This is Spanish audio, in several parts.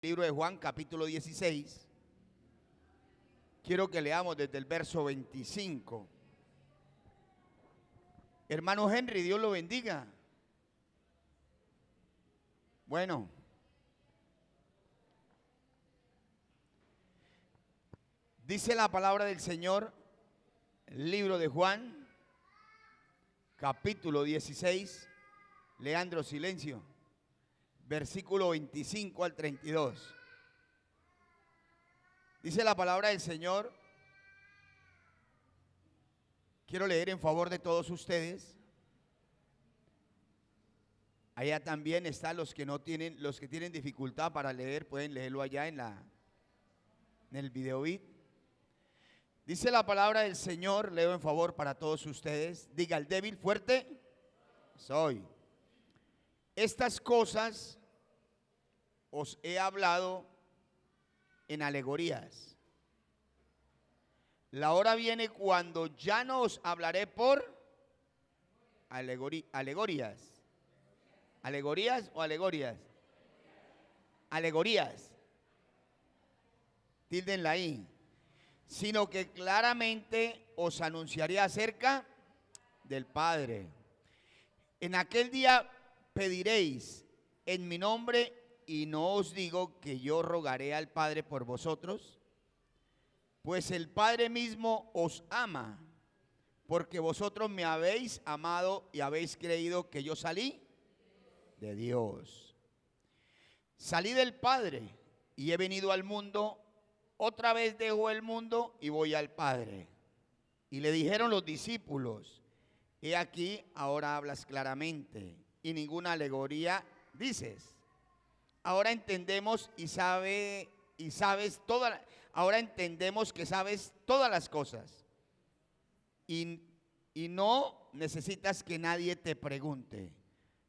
Libro de Juan, capítulo 16. Quiero que leamos desde el verso 25. Hermano Henry, Dios lo bendiga. Bueno, dice la palabra del Señor, libro de Juan, capítulo 16. Leandro, silencio. Versículo 25 al 32. Dice la palabra del Señor. Quiero leer en favor de todos ustedes. Allá también están los que tienen dificultad para leer, pueden leerlo allá en el video beat. Dice la palabra del Señor, leo en favor para todos ustedes. Diga el débil, fuerte soy. Estas cosas os he hablado en alegorías. La hora viene cuando ya no os hablaré por alegorías. ¿Alegorías o alegorias? Alegorías. Tíldenla ahí. Sino que claramente os anunciaré acerca del Padre. En aquel día pediréis en mi nombre, y no os digo que yo rogaré al Padre por vosotros, pues el Padre mismo os ama, porque vosotros me habéis amado y habéis creído que yo salí de Dios. Salí del Padre y he venido al mundo, otra vez dejo el mundo y voy al Padre. Y le dijeron los discípulos: he aquí, ahora hablas claramente y ninguna alegoría dices. Ahora entendemos ahora entendemos que sabes todas las cosas y no necesitas que nadie te pregunte.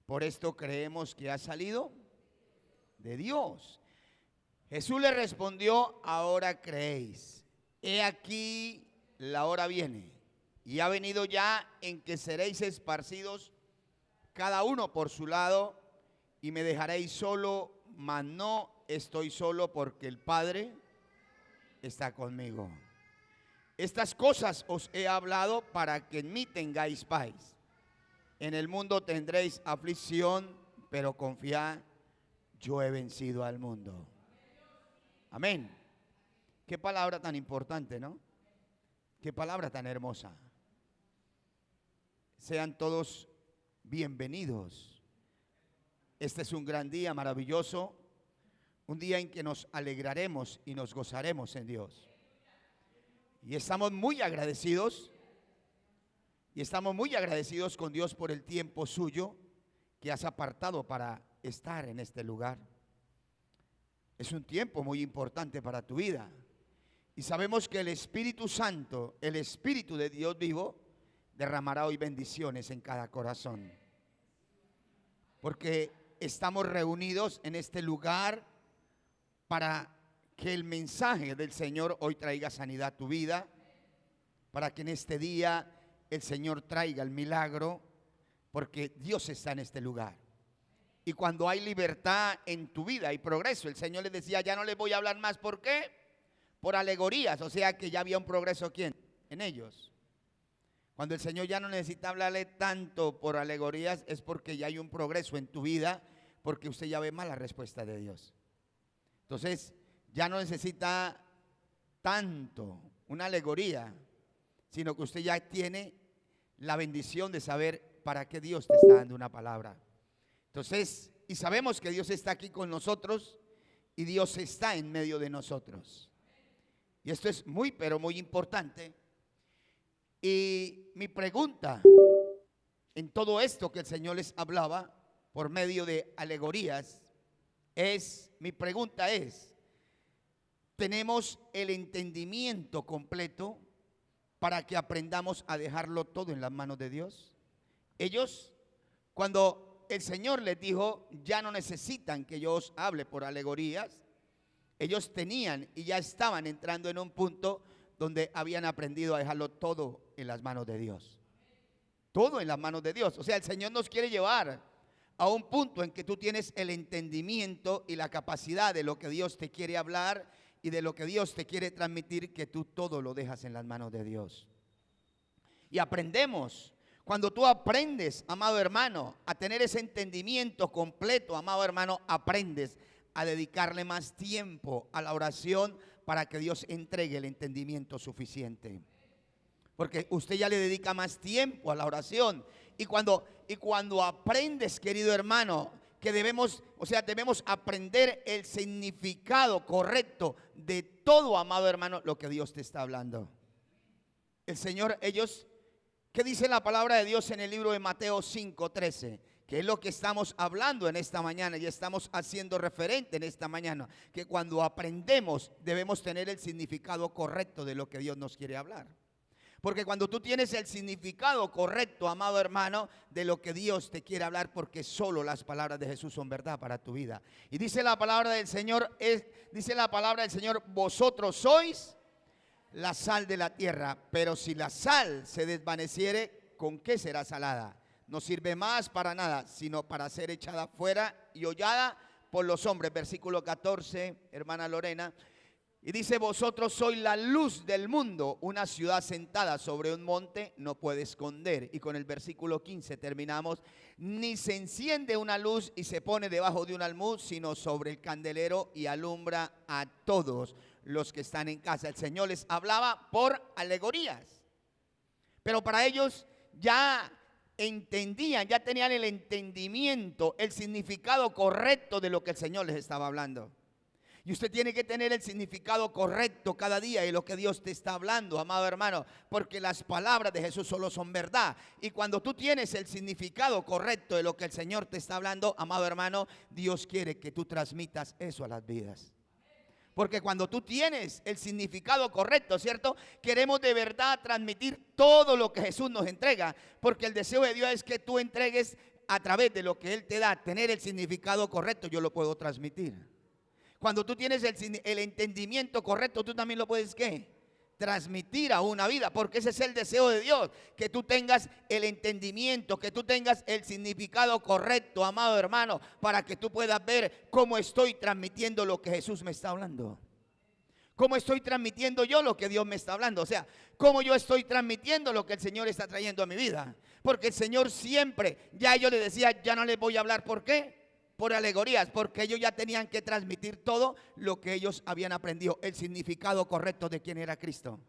Por esto creemos que has salido de Dios. Jesús le respondió: ahora creéis. He aquí, la hora viene y ha venido ya en que seréis esparcidos cada uno por su lado y me dejaréis solo, mas no estoy solo, porque el Padre está conmigo. Estas cosas os he hablado para que en mí tengáis paz. En el mundo tendréis aflicción, pero confiad, yo he vencido al mundo. Amén. Qué palabra tan importante, ¿no? Qué palabra tan hermosa. Sean todos bienvenidos. Este es un gran día maravilloso, un día en que nos alegraremos y nos gozaremos en Dios. Y estamos muy agradecidos con Dios por el tiempo suyo que has apartado para estar en este lugar. Es un tiempo muy importante para tu vida. Y sabemos que el Espíritu Santo, el Espíritu de Dios vivo, derramará hoy bendiciones en cada corazón. Porque estamos reunidos en este lugar para que el mensaje del Señor hoy traiga sanidad a tu vida, para que en este día el Señor traiga el milagro, porque Dios está en este lugar. Y cuando hay libertad en tu vida y progreso, el Señor les decía: ya no les voy a hablar más. ¿Por qué? Por alegorías. O sea que ya había un progreso, ¿quién? En ellos. Cuando el Señor ya no necesita hablarle tanto por alegorías, es porque ya hay un progreso en tu vida, porque usted ya ve más la respuesta de Dios. Entonces ya no necesita tanto una alegoría, sino que usted ya tiene la bendición de saber para qué Dios te está dando una palabra. Entonces, y sabemos que Dios está aquí con nosotros y Dios está en medio de nosotros. Y esto es muy, pero muy importante. Y mi pregunta en todo esto que el Señor les hablaba por medio de alegorías mi pregunta es: ¿tenemos el entendimiento completo para que aprendamos a dejarlo todo en las manos de Dios? Ellos, cuando el Señor les dijo: ya no necesitan que yo os hable por alegorías, ellos tenían y ya estaban entrando en un punto donde habían aprendido a dejarlo todo en las manos de Dios. Todo en las manos de Dios. O sea, el Señor nos quiere llevar a un punto en que tú tienes el entendimiento y la capacidad de lo que Dios te quiere hablar y de lo que Dios te quiere transmitir, que tú todo lo dejas en las manos de Dios. Y aprendemos. Cuando tú aprendes, amado hermano, a tener ese entendimiento completo, amado hermano, aprendes a dedicarle más tiempo a la oración para que Dios entregue el entendimiento suficiente. Porque usted ya le dedica más tiempo a la oración. Y cuando aprendes, querido hermano, que debemos aprender el significado correcto de todo, amado hermano, lo que Dios te está hablando. El Señor, ¿qué dice la palabra de Dios en el libro de Mateo 5:13? Que es lo que estamos hablando en esta mañana y estamos haciendo referente en esta mañana. Que cuando aprendemos debemos tener el significado correcto de lo que Dios nos quiere hablar. Porque cuando tú tienes el significado correcto, amado hermano, de lo que Dios te quiere hablar, porque solo las palabras de Jesús son verdad para tu vida. Y dice la palabra del Señor, vosotros sois la sal de la tierra, pero si la sal se desvaneciere, ¿con qué será salada? No sirve más para nada, sino para ser echada fuera y hollada por los hombres. Versículo 14, hermana Lorena. Y dice, vosotros sois la luz del mundo. Una ciudad sentada sobre un monte no puede esconder. Y con el versículo 15 terminamos. Ni se enciende una luz y se pone debajo de un almud, sino sobre el candelero y alumbra a todos los que están en casa. El Señor les hablaba por alegorías. Pero para ellos ya entendían, ya tenían el entendimiento, el significado correcto de lo que el Señor les estaba hablando. Y usted tiene que tener el significado correcto cada día de lo que Dios te está hablando, amado hermano, porque las palabras de Jesús solo son verdad. Y cuando tú tienes el significado correcto de lo que el Señor te está hablando, amado hermano, Dios quiere que tú transmitas eso a las vidas. Porque cuando tú tienes el significado correcto, ¿cierto? Queremos de verdad transmitir todo lo que Jesús nos entrega, porque el deseo de Dios es que tú entregues a través de lo que Él te da, tener el significado correcto, yo lo puedo transmitir. Cuando tú tienes el entendimiento correcto, tú también lo puedes, ¿qué? Transmitir a una vida, porque ese es el deseo de Dios, que tú tengas el entendimiento, que tú tengas el significado correcto, amado hermano, para que tú puedas ver cómo estoy transmitiendo lo que Jesús me está hablando. Cómo estoy transmitiendo yo lo que Dios me está hablando, o sea, cómo yo estoy transmitiendo lo que el Señor está trayendo a mi vida. Porque el Señor siempre, ya yo le decía, ya no les voy a hablar, ¿por qué? Por alegorías, porque ellos ya tenían que transmitir todo lo que ellos habían aprendido, el significado correcto de quién era Cristo.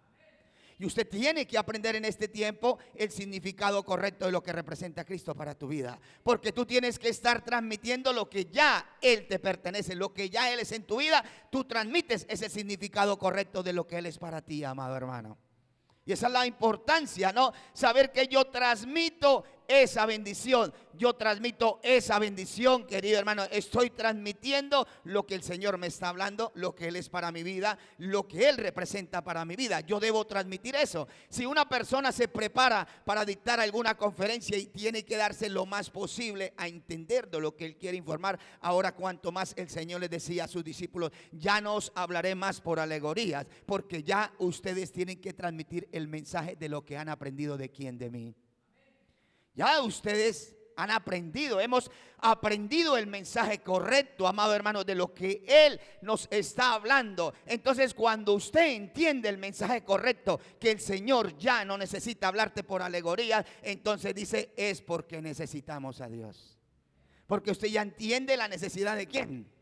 Y usted tiene que aprender en este tiempo el significado correcto de lo que representa Cristo para tu vida, porque tú tienes que estar transmitiendo lo que ya Él te pertenece, lo que ya Él es en tu vida. Tú transmites ese significado correcto de lo que Él es para ti, amado hermano. Y esa es la importancia, ¿no? Saber que yo transmito esa bendición. Yo transmito esa bendición, querido hermano. Estoy transmitiendo lo que el Señor me está hablando, lo que Él es para mi vida, lo que Él representa para mi vida. Yo debo transmitir eso. Si una persona se prepara para dictar alguna conferencia y tiene que darse lo más posible a entender de lo que Él quiere informar, ahora cuanto más el Señor le decía a sus discípulos, ya no os hablaré más por alegorías, porque ya ustedes tienen que transmitir el mensaje de lo que han aprendido de quién, de mí. Ya ustedes han aprendido, hemos aprendido el mensaje correcto, amado hermano, de lo que Él nos está hablando. Entonces, cuando usted entiende el mensaje correcto, que el Señor ya no necesita hablarte por alegoría, entonces dice, es porque necesitamos a Dios. Porque usted ya entiende la necesidad de quién,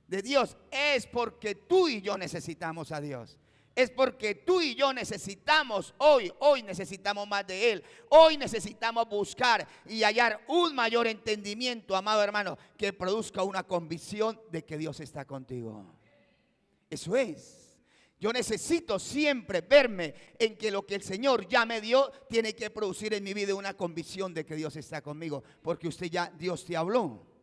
de Dios. Es porque tú y yo necesitamos a Dios. Es porque tú y yo necesitamos hoy necesitamos más de Él. Hoy necesitamos buscar y hallar un mayor entendimiento, amado hermano, que produzca una convicción de que Dios está contigo. Eso es. Yo necesito siempre verme en que lo que el Señor ya me dio tiene que producir en mi vida una convicción de que Dios está conmigo. Porque Dios te habló.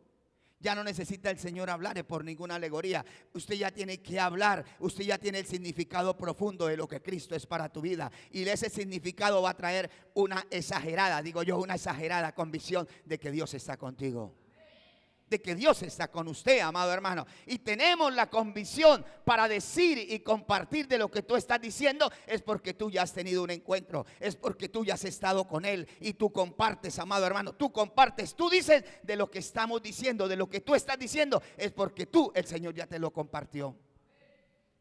Ya no necesita el Señor hablar por ninguna alegoría. Usted ya tiene que hablar. Usted ya tiene el significado profundo de lo que Cristo es para tu vida. Y ese significado va a traer una exagerada convicción de que Dios está contigo. de que Dios está con usted, amado hermano. Y tenemos la convicción para decir y compartir de lo que tú estás diciendo, es porque tú ya has tenido un encuentro, es porque tú ya has estado con Él y tú compartes, amado hermano, tú compartes, tú dices de lo que estamos diciendo, de lo que tú estás diciendo, es porque tú, el Señor ya te lo compartió.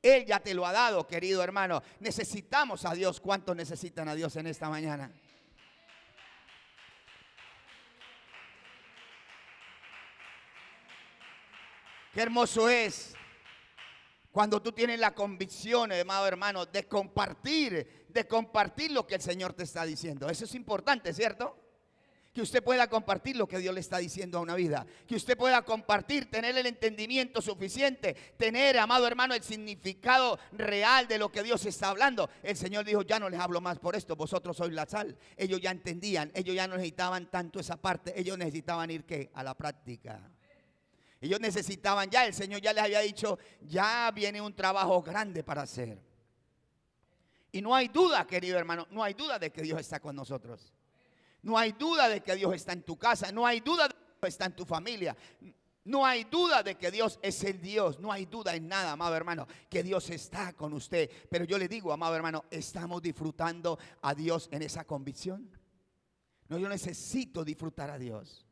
Él ya te lo ha dado, querido hermano. Necesitamos a Dios. ¿Cuántos necesitan a Dios en esta mañana? Qué hermoso es cuando tú tienes la convicción, amado hermano, de compartir lo que el Señor te está diciendo. Eso es importante, ¿cierto? Que usted pueda compartir lo que Dios le está diciendo a una vida. Que usted pueda compartir, tener el entendimiento suficiente, tener, amado hermano, el significado real de lo que Dios está hablando. El Señor dijo, ya no les hablo más por esto, vosotros sois la sal. Ellos ya entendían, ellos ya no necesitaban tanto esa parte, ellos necesitaban ir ¿qué? A la práctica. Ellos necesitaban ya, el Señor ya les había dicho, ya viene un trabajo grande para hacer. Y no hay duda, querido hermano, no hay duda de que Dios está con nosotros. No hay duda de que Dios está en tu casa, no hay duda de que Dios está en tu familia. No hay duda de que Dios es el Dios, no hay duda en nada, amado hermano, que Dios está con usted. Pero yo le digo, amado hermano, ¿estamos disfrutando a Dios en esa convicción? No, yo necesito disfrutar a Dios.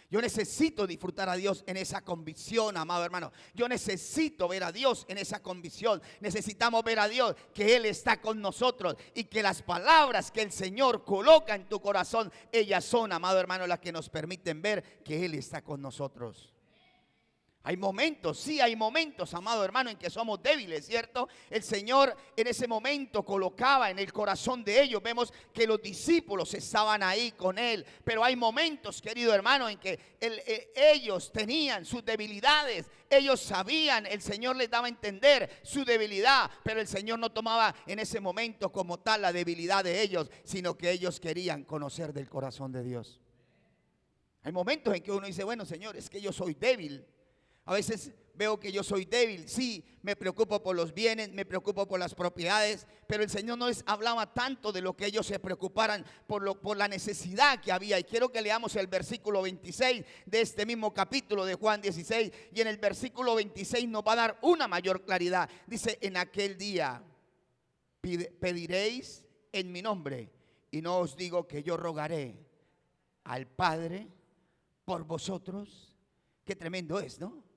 Yo necesito disfrutar a Dios en esa convicción, amado hermano. Yo necesito ver a Dios en esa convicción. Necesitamos ver a Dios, que Él está con nosotros y que las palabras que el Señor coloca en tu corazón, ellas son, amado hermano, las que nos permiten ver que Él está con nosotros. Hay momentos, sí hay momentos, amado hermano, en que somos débiles, ¿cierto? El Señor en ese momento colocaba en el corazón de ellos, vemos que los discípulos estaban ahí con Él, pero hay momentos, querido hermano, en que ellos tenían sus debilidades, ellos sabían, el Señor les daba a entender su debilidad, pero el Señor no tomaba en ese momento como tal la debilidad de ellos, sino que ellos querían conocer del corazón de Dios. Hay momentos en que uno dice, bueno, Señor, es que yo soy débil. A veces veo que yo soy débil, sí, me preocupo por los bienes, me preocupo por las propiedades, pero el Señor no les hablaba tanto de lo que ellos se preocuparan por la necesidad que había. Y quiero que leamos el versículo 26 de este mismo capítulo de Juan 16, y en el versículo 26 nos va a dar una mayor claridad. Dice, en aquel día pediréis en mi nombre, y no os digo que yo rogaré al Padre por vosotros. Qué tremendo es, ¿no?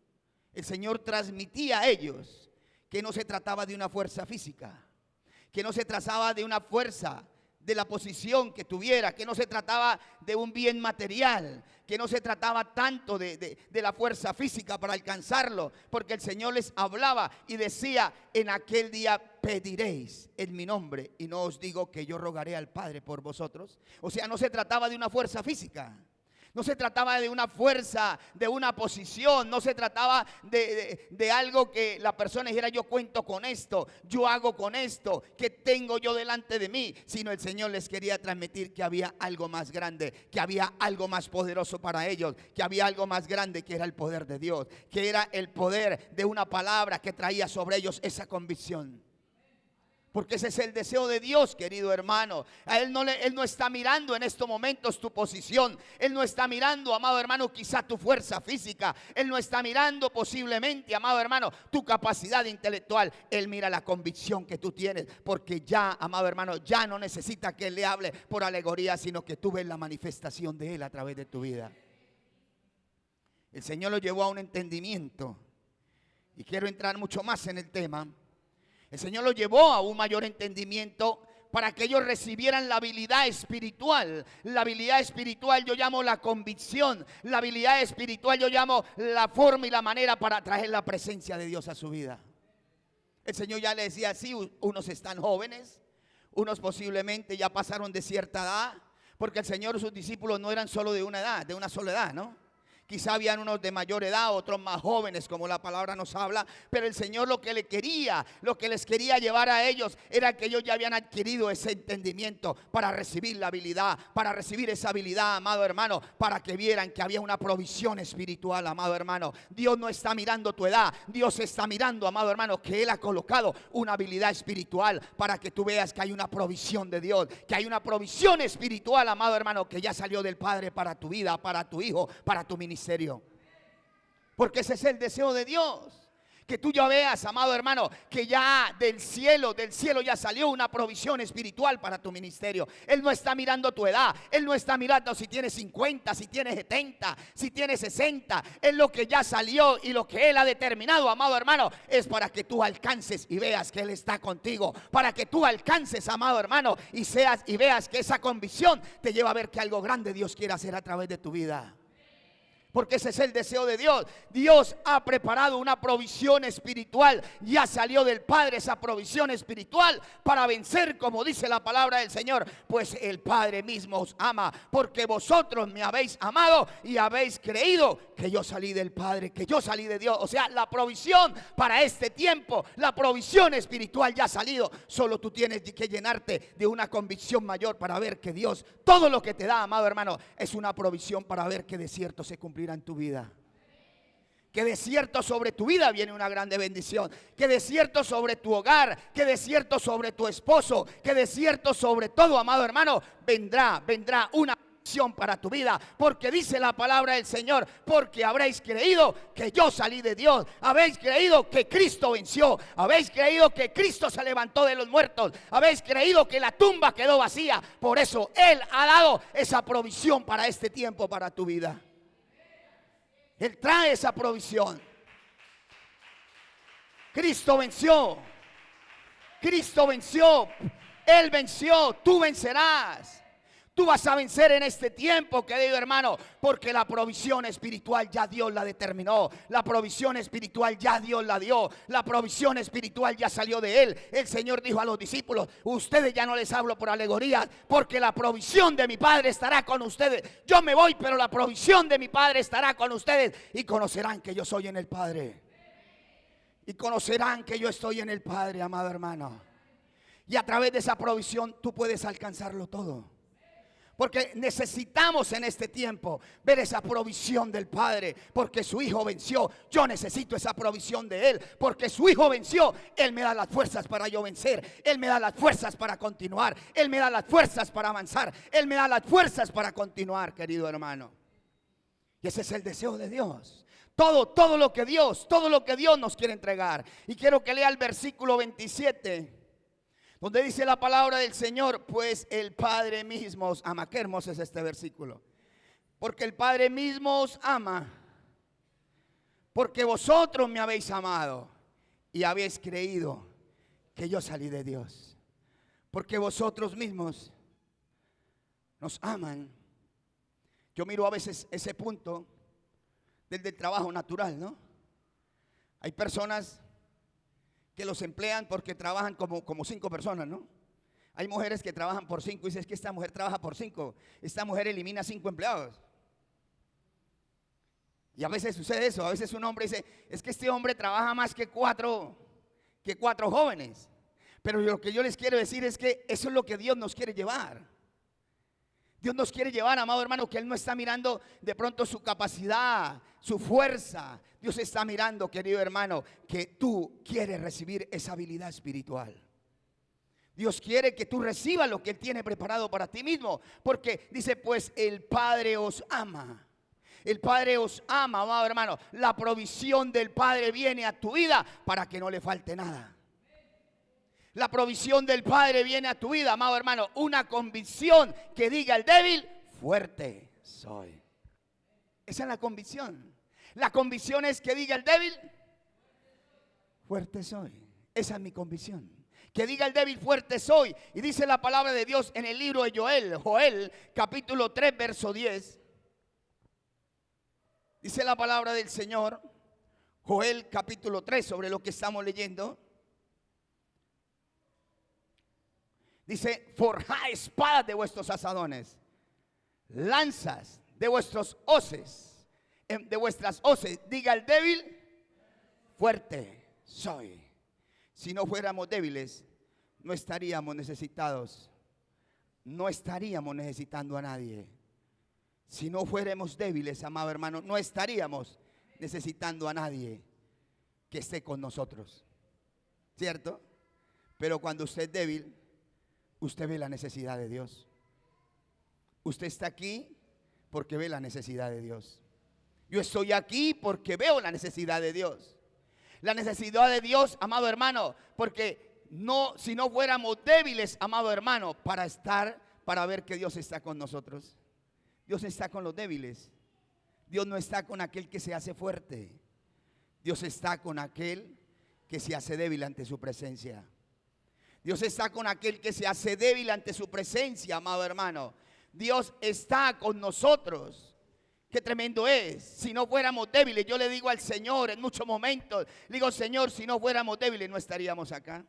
El Señor transmitía a ellos que no se trataba de una fuerza física, que no se trataba de una fuerza de la posición que tuviera, que no se trataba de un bien material, que no se trataba tanto de la fuerza física para alcanzarlo, porque el Señor les hablaba y decía, en aquel día pediréis en mi nombre, y no os digo que yo rogaré al Padre por vosotros. O sea, no se trataba de una fuerza física. No se trataba de una fuerza, de una posición, no se trataba de algo que la persona dijera, yo cuento con esto, yo hago con esto, que tengo yo delante de mí, sino el Señor les quería transmitir que había algo más grande, que había algo más poderoso para ellos, que había algo más grande que era el poder de Dios, que era el poder de una palabra que traía sobre ellos esa convicción. Porque ese es el deseo de Dios, querido hermano. A Él no está mirando en estos momentos tu posición. Él no está mirando, amado hermano, quizá tu fuerza física. Él no está mirando posiblemente, amado hermano, tu capacidad intelectual. Él mira la convicción que tú tienes. Porque ya, amado hermano, ya no necesita que Él le hable por alegoría, sino que tú ves la manifestación de Él a través de tu vida. El Señor lo llevó a un entendimiento. Y quiero entrar mucho más en el tema. El Señor los llevó a un mayor entendimiento para que ellos recibieran la habilidad espiritual. La habilidad espiritual yo llamo la convicción. La habilidad espiritual yo llamo la forma y la manera para traer la presencia de Dios a su vida. El Señor ya le decía así, unos están jóvenes, unos posiblemente ya pasaron de cierta edad, porque el Señor y sus discípulos no eran solo de una edad, de una sola edad, ¿no? Quizá habían unos de mayor edad, otros más jóvenes, como la palabra nos habla. Pero el Señor lo que les quería llevar a ellos era que ellos ya habían adquirido ese entendimiento para recibir la habilidad, para recibir esa habilidad, amado hermano, para que vieran que había una provisión espiritual, amado hermano. Dios no está mirando tu edad, Dios está mirando, amado hermano, que Él ha colocado una habilidad espiritual para que tú veas que hay una provisión de Dios, que hay una provisión espiritual, amado hermano, que ya salió del Padre para tu vida, para tu hijo, para tu ministerio. Porque ese es el deseo de Dios. Que tú ya veas, amado hermano, que ya del cielo ya salió una provisión espiritual para tu ministerio. Él no está mirando tu edad, Él no está mirando si tienes 50, si tienes 70, si tienes 60. Es lo que ya salió y lo que Él ha determinado, amado hermano, es para que tú alcances y veas que Él está contigo. Para que tú alcances, amado hermano, y veas que esa convicción te lleva a ver que algo grande Dios quiere hacer a través de tu vida. Porque ese es el deseo de Dios. Dios ha preparado una provisión espiritual. Ya salió del Padre esa provisión espiritual para vencer, como dice la palabra del Señor. Pues el Padre mismo os ama, porque vosotros me habéis amado y habéis creído que yo salí del Padre, que yo salí de Dios. O sea, la provisión para este tiempo, la provisión espiritual ya ha salido. Solo tú tienes que llenarte de una convicción mayor para ver que Dios, todo lo que te da, amado hermano, es una provisión para ver que de cierto se cumplirá en tu vida. Que de cierto sobre tu vida viene una grande bendición. Que de cierto sobre tu hogar, que de cierto sobre tu esposo, que de cierto sobre todo, amado hermano, vendrá una bendición para tu vida. Porque dice la palabra del Señor: porque habréis creído que yo salí de Dios, habéis creído que Cristo venció, habéis creído que Cristo se levantó de los muertos, habéis creído que la tumba quedó vacía. Por eso Él ha dado esa provisión para este tiempo, para tu vida. Él trae esa provisión. Cristo venció. Cristo venció. Él venció. Tú vencerás. Tú vas a vencer en este tiempo, querido hermano, porque la provisión espiritual ya Dios la determinó. La provisión espiritual ya Dios la dio. La provisión espiritual ya salió de Él. El Señor dijo a los discípulos: ustedes ya no les hablo por alegorías, porque la provisión de mi Padre estará con ustedes. Yo me voy, pero la provisión de mi Padre estará con ustedes. Y conocerán que yo soy en el Padre. Y conocerán que yo estoy en el Padre, amado hermano. Y a través de esa provisión tú puedes alcanzarlo todo. Porque necesitamos en este tiempo ver esa provisión del Padre. Porque su Hijo venció. Yo necesito esa provisión de Él. Porque su Hijo venció. Él me da las fuerzas para yo vencer. Él me da las fuerzas para continuar. Él me da las fuerzas para avanzar. Él me da las fuerzas para continuar, querido hermano. Y ese es el deseo de Dios. Todo lo que Dios nos quiere entregar. Y quiero que lea el versículo 27. Donde dice la palabra del Señor: pues el Padre mismo os ama. Qué hermoso es este versículo. Porque el Padre mismo os ama, porque vosotros me habéis amado y habéis creído que yo salí de Dios. Porque vosotros mismos nos aman. Yo miro a veces ese punto desde el trabajo natural, ¿no? Hay personas que los emplean porque trabajan como 5 personas, ¿no? Hay mujeres que trabajan por 5 y dices: es que esta mujer trabaja por 5, esta mujer elimina 5 empleados. Y a veces sucede eso. A veces un hombre dice: es que este hombre trabaja más que cuatro jóvenes. Pero lo que yo les quiero decir es que eso es lo que Dios nos quiere llevar. Dios nos quiere llevar, amado hermano, que Él no está mirando de pronto su capacidad, su fuerza. Dios está mirando, querido hermano, que tú quieres recibir esa habilidad espiritual. Dios quiere que tú recibas lo que Él tiene preparado para ti mismo. Porque dice: pues el Padre os ama. El Padre os ama, amado hermano. La provisión del Padre viene a tu vida para que no le falte nada. La provisión del Padre viene a tu vida, amado hermano. Una convicción que diga el débil: fuerte soy. Esa es la convicción. La convicción es que diga el débil: fuerte soy. Esa es mi convicción. Que diga el débil: fuerte soy. Y dice la palabra de Dios en el libro de Joel capítulo 3 verso 10. Dice la palabra del Señor, Joel capítulo 3, sobre lo que estamos leyendo. Dice: forjad espadas de vuestros asadones, lanzas de vuestros hoces, de vuestras hoces. Diga el débil: fuerte soy. Si no fuéramos débiles, no estaríamos necesitados. No estaríamos necesitando a nadie. Si no fuéramos débiles, amado hermano, no estaríamos necesitando a nadie que esté con nosotros. ¿Cierto? Pero cuando usted es débil, usted ve la necesidad de Dios. Usted está aquí porque ve la necesidad de Dios. Yo estoy aquí porque veo la necesidad de Dios. La necesidad de Dios, amado hermano, porque no, si no fuéramos débiles, amado hermano, para ver que Dios está con nosotros. Dios está con los débiles. Dios no está con aquel que se hace fuerte. Dios está con aquel que se hace débil ante su presencia. Dios está con aquel que se hace débil ante su presencia, amado hermano. Dios está con nosotros. Qué tremendo es. Si no fuéramos débiles, yo le digo al Señor en muchos momentos, le digo, Señor, si no fuéramos débiles no estaríamos acá.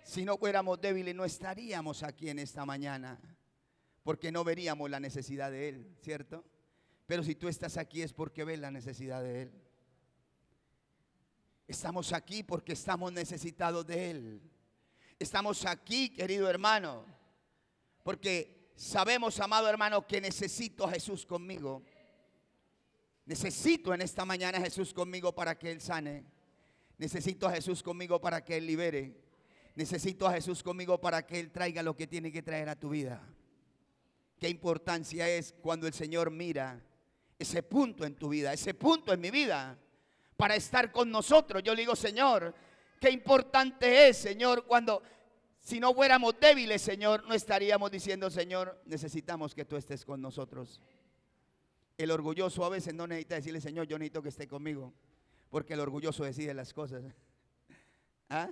Si no fuéramos débiles no estaríamos aquí en esta mañana, porque no veríamos la necesidad de Él, ¿cierto? Pero si tú estás aquí es porque ves la necesidad de Él. Estamos aquí porque estamos necesitados de Él. Estamos aquí, querido hermano, porque sabemos, amado hermano, que necesito a Jesús conmigo. Necesito en esta mañana a Jesús conmigo para que Él sane. Necesito a Jesús conmigo para que Él libere. Necesito a Jesús conmigo para que Él traiga lo que tiene que traer a tu vida. Qué importancia es cuando el Señor mira ese punto en tu vida, ese punto en mi vida, para estar con nosotros. Yo le digo, Señor, qué importante es, Señor, cuando si no fuéramos débiles, Señor, no estaríamos diciendo, Señor, necesitamos que tú estés con nosotros. El orgulloso a veces no necesita decirle, Señor, yo necesito que esté conmigo, porque el orgulloso decide las cosas. ¿Ah?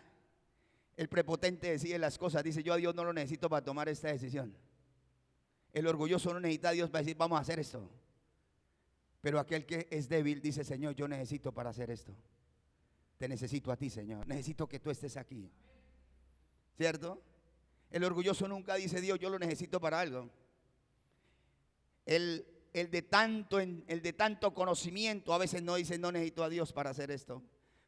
El prepotente decide las cosas, dice, yo a Dios no lo necesito para tomar esta decisión. El orgulloso no necesita a Dios para decir, vamos a hacer esto. Pero aquel que es débil dice, Señor, yo necesito para hacer esto. Te necesito a ti, Señor. Necesito que tú estés aquí. ¿Cierto? El orgulloso nunca dice, Dios, yo lo necesito para algo. El de tanto conocimiento a veces no dice, no necesito a Dios para hacer esto,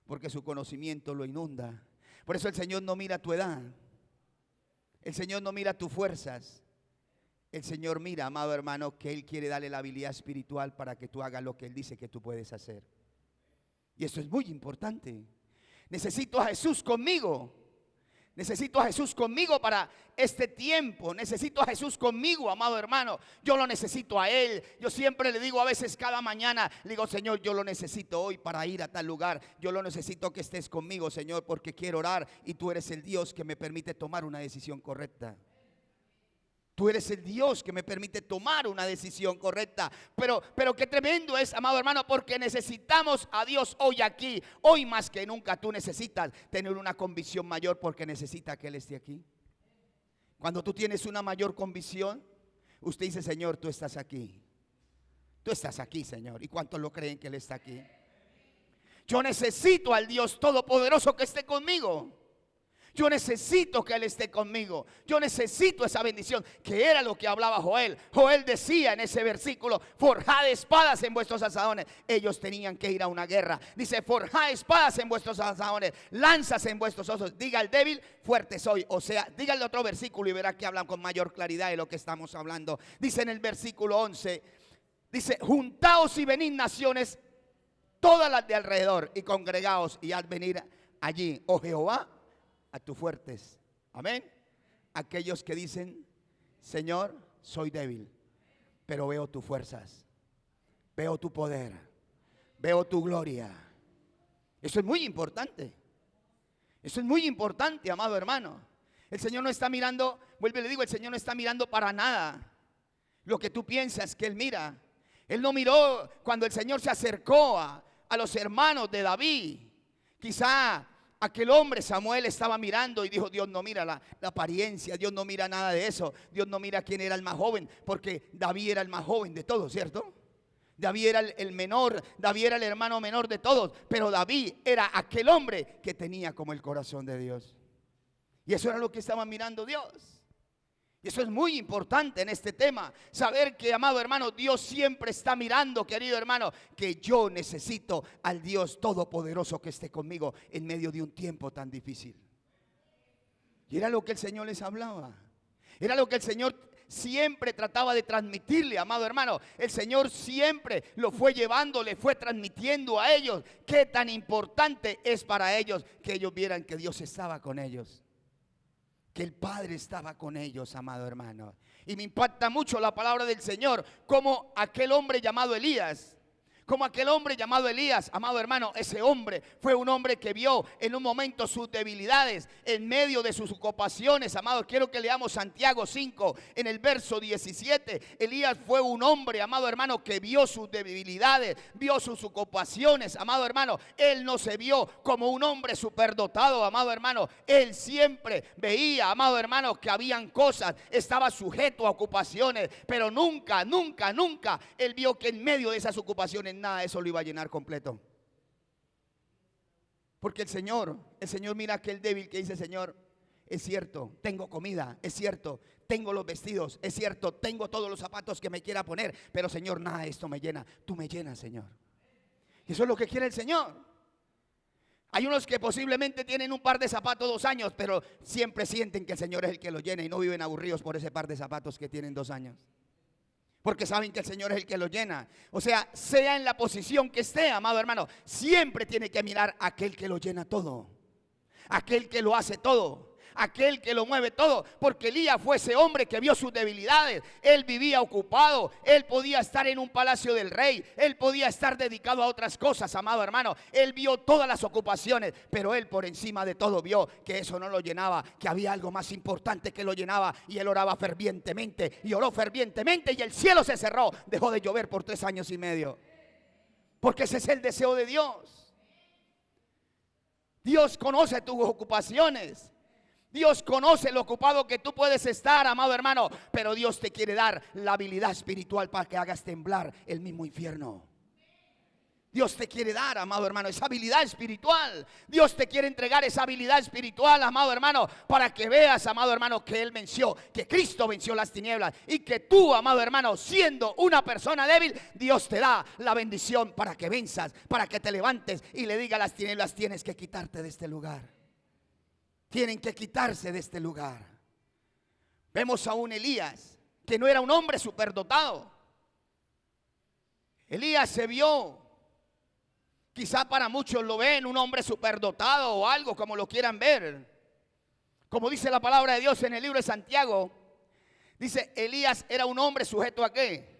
porque su conocimiento lo inunda. Por eso el Señor no mira tu edad. El Señor no mira tus fuerzas. El Señor mira, amado hermano, que Él quiere darle la habilidad espiritual para que tú hagas lo que Él dice que tú puedes hacer. Y eso es muy importante. Necesito a Jesús conmigo. Necesito a Jesús conmigo para este tiempo. Necesito a Jesús conmigo, amado hermano. Yo lo necesito a Él. Yo siempre le digo a veces cada mañana, le digo, Señor, yo lo necesito hoy para ir a tal lugar. Yo lo necesito que estés conmigo, Señor, porque quiero orar y tú eres el Dios que me permite tomar una decisión correcta. Tú eres el Dios que me permite tomar una decisión correcta. Pero qué tremendo es, amado hermano, porque necesitamos a Dios hoy aquí. Hoy más que nunca tú necesitas tener una convicción mayor porque necesita que Él esté aquí. Cuando tú tienes una mayor convicción, usted dice, Señor, tú estás aquí. Tú estás aquí, Señor. ¿Y cuántos lo creen que Él está aquí? Yo necesito al Dios Todopoderoso que esté conmigo. Yo necesito que Él esté conmigo. Yo necesito esa bendición, que era lo que hablaba Joel. Joel decía en ese versículo, forjad espadas en vuestros asadones. Ellos tenían que ir a una guerra. Dice, forjad espadas en vuestros asadones, lanzas en vuestros osos. Diga al débil, fuerte soy. O sea, diga el otro versículo y verá que hablan con mayor claridad de lo que estamos hablando. Dice en el versículo 11, dice, juntaos y venid naciones, todas las de alrededor, y congregaos y haz venir allí, oh Jehová, a tus fuertes. Amén. Aquellos que dicen, Señor, soy débil, pero veo tus fuerzas, veo tu poder, veo tu gloria. Eso es muy importante. Eso es muy importante, amado hermano. El Señor no está mirando, vuelvo y le digo, el Señor no está mirando para nada lo que tú piensas que Él mira. Él no miró cuando el Señor se acercó a los hermanos de David. Quizá aquel hombre, Samuel, estaba mirando y dijo, Dios no mira la apariencia, Dios no mira nada de eso. Dios no mira quién era el más joven, porque David era el más joven de todos, ¿cierto? David era el menor, David era el hermano menor de todos, pero David era aquel hombre que tenía como el corazón de Dios. Y eso era lo que estaba mirando Dios. Y eso es muy importante en este tema, saber que, amado hermano, Dios siempre está mirando, querido hermano, que yo necesito al Dios Todopoderoso que esté conmigo en medio de un tiempo tan difícil. Y era lo que el Señor les hablaba. Era lo que el Señor siempre trataba de transmitirle, amado hermano. El Señor siempre lo fue llevando, le fue transmitiendo a ellos qué tan importante es para ellos que ellos vieran que Dios estaba con ellos, que el Padre estaba con ellos, amado hermano. Y me impacta mucho la palabra del Señor, como aquel hombre llamado Elías, Como aquel hombre llamado Elías, amado hermano, ese hombre fue un hombre que vio en un momento sus debilidades en medio de sus ocupaciones. Amado, quiero que leamos Santiago 5 en el verso 17. Elías fue un hombre, amado hermano, que vio sus debilidades, vio sus ocupaciones, amado hermano. Él no se vio como un hombre superdotado, amado hermano. Él siempre veía, amado hermano, que habían cosas, estaba sujeto a ocupaciones, pero nunca él vio que en medio de esas ocupaciones nada de eso lo iba a llenar completo. Porque el Señor mira aquel débil que dice: Señor, es cierto, tengo comida, es cierto, tengo los vestidos, es cierto, tengo todos los zapatos que me quiera poner, pero Señor, nada de esto me llena. Tú me llenas, Señor. Y eso es lo que quiere el Señor. Hay unos que posiblemente tienen un par de zapatos 2 años, pero siempre sienten que el Señor es el que los llena y no viven aburridos por ese par de zapatos que tienen 2 años. Porque saben que el Señor es el que lo llena. O sea, sea en la posición que esté, amado hermano, siempre tiene que mirar a aquel que lo llena todo, aquel que lo hace todo, aquel que lo mueve todo. Porque Elías fue ese hombre que vio sus debilidades. Él vivía ocupado, él podía estar en un palacio del rey, él podía estar dedicado a otras cosas, amado hermano. Él vio todas las ocupaciones, pero él por encima de todo vio que eso no lo llenaba, que había algo más importante que lo llenaba. Y él oraba fervientemente y oró fervientemente, y el cielo se cerró, dejó de llover por 3 años y medio. Porque ese es el deseo de Dios. Dios conoce tus ocupaciones, Dios conoce lo ocupado que tú puedes estar, amado hermano, pero Dios te quiere dar la habilidad espiritual para que hagas temblar el mismo infierno. Dios te quiere dar, amado hermano, esa habilidad espiritual. Dios te quiere entregar esa habilidad espiritual, amado hermano, para que veas, amado hermano, que Él venció, que Cristo venció las tinieblas, y que tú, amado hermano, siendo una persona débil, Dios te da la bendición para que venzas, para que te levantes y le diga a las tinieblas: tienes que quitarte de este lugar. Tienen que quitarse de este lugar. Vemos a un Elías que no era un hombre superdotado. Elías se vio, quizá para muchos lo ven un hombre superdotado o algo, como lo quieran ver. Como dice la palabra de Dios en el libro de Santiago, dice: Elías era un hombre sujeto a ¿qué?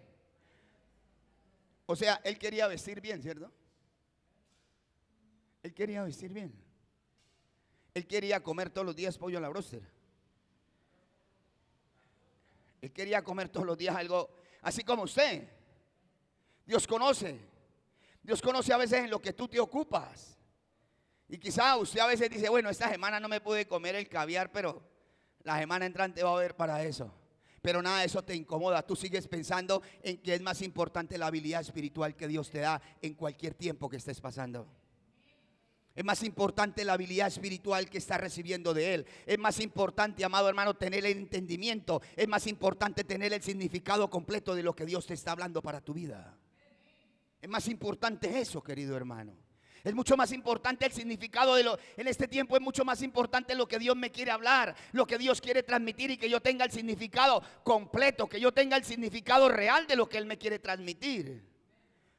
O sea, él quería vestir bien, ¿cierto? Él quería vestir bien. Él quería comer todos los días pollo a la bróster. Él quería comer todos los días algo así como usted. Dios conoce a veces en lo que tú te ocupas. Y quizá usted a veces dice: bueno, esta semana no me pude comer el caviar, pero la semana entrante va a haber para eso. Pero nada de eso te incomoda. Tú sigues pensando en que es más importante la habilidad espiritual que Dios te da en cualquier tiempo que estés pasando. Es más importante la habilidad espiritual que estás recibiendo de Él. Es más importante, amado hermano, tener el entendimiento. Es más importante tener el significado completo de lo que Dios te está hablando para tu vida. Es más importante eso, querido hermano. Es mucho más importante el significado de en este tiempo es mucho más importante lo que Dios me quiere hablar, lo que Dios quiere transmitir, y que yo tenga el significado completo, que yo tenga el significado real de lo que Él me quiere transmitir.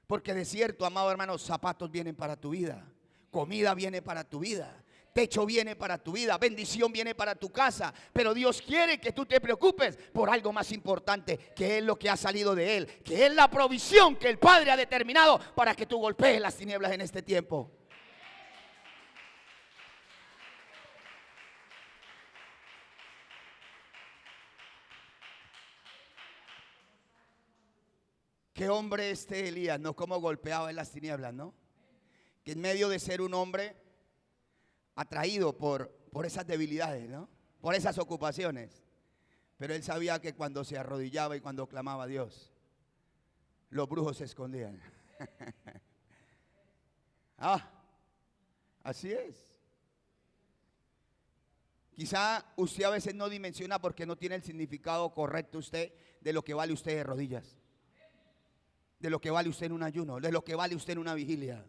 Porque de cierto, amado hermano, zapatos vienen para tu vida. Comida viene para tu vida, techo viene para tu vida, bendición viene para tu casa. Pero Dios quiere que tú te preocupes por algo más importante, que es lo que ha salido de Él, que es la provisión que el Padre ha determinado para que tú golpees las tinieblas en este tiempo. Qué hombre este Elías, ¿no? Cómo golpeaba en las tinieblas, ¿no? Que en medio de ser un hombre atraído por esas debilidades, ¿no? Por esas ocupaciones, pero él sabía que cuando se arrodillaba y cuando clamaba a Dios, los brujos se escondían. Así es. Quizá usted a veces no dimensiona porque no tiene el significado correcto usted de lo que vale usted de rodillas, de lo que vale usted en un ayuno, de lo que vale usted en una vigilia.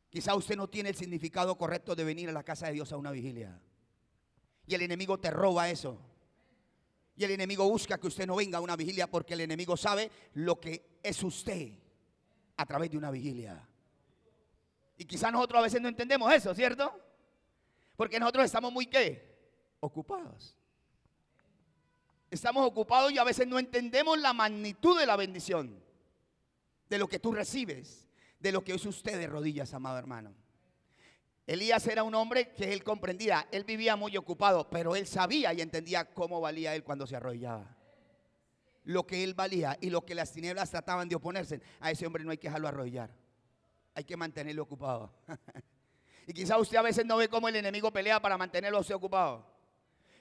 Quizá usted no tiene el significado correcto de venir a la casa de Dios a una vigilia. Y el enemigo te roba eso. Y el enemigo busca que usted no venga a una vigilia, porque el enemigo sabe lo que es usted a través de una vigilia. Y quizá nosotros a veces no entendemos eso, ¿cierto? Porque nosotros estamos muy ¿qué? Ocupados. Estamos ocupados y a veces no entendemos la magnitud de la bendición de lo que tú recibes, de lo que es usted de rodillas, amado hermano. Elías era un hombre que él comprendía, él vivía muy ocupado, pero él sabía y entendía cómo valía él cuando se arrodillaba. Lo que él valía y lo que las tinieblas trataban de oponerse, a ese hombre no hay que dejarlo arrodillar, hay que mantenerlo ocupado. Y quizá usted a veces no ve cómo el enemigo pelea para mantenerlo a usted ocupado.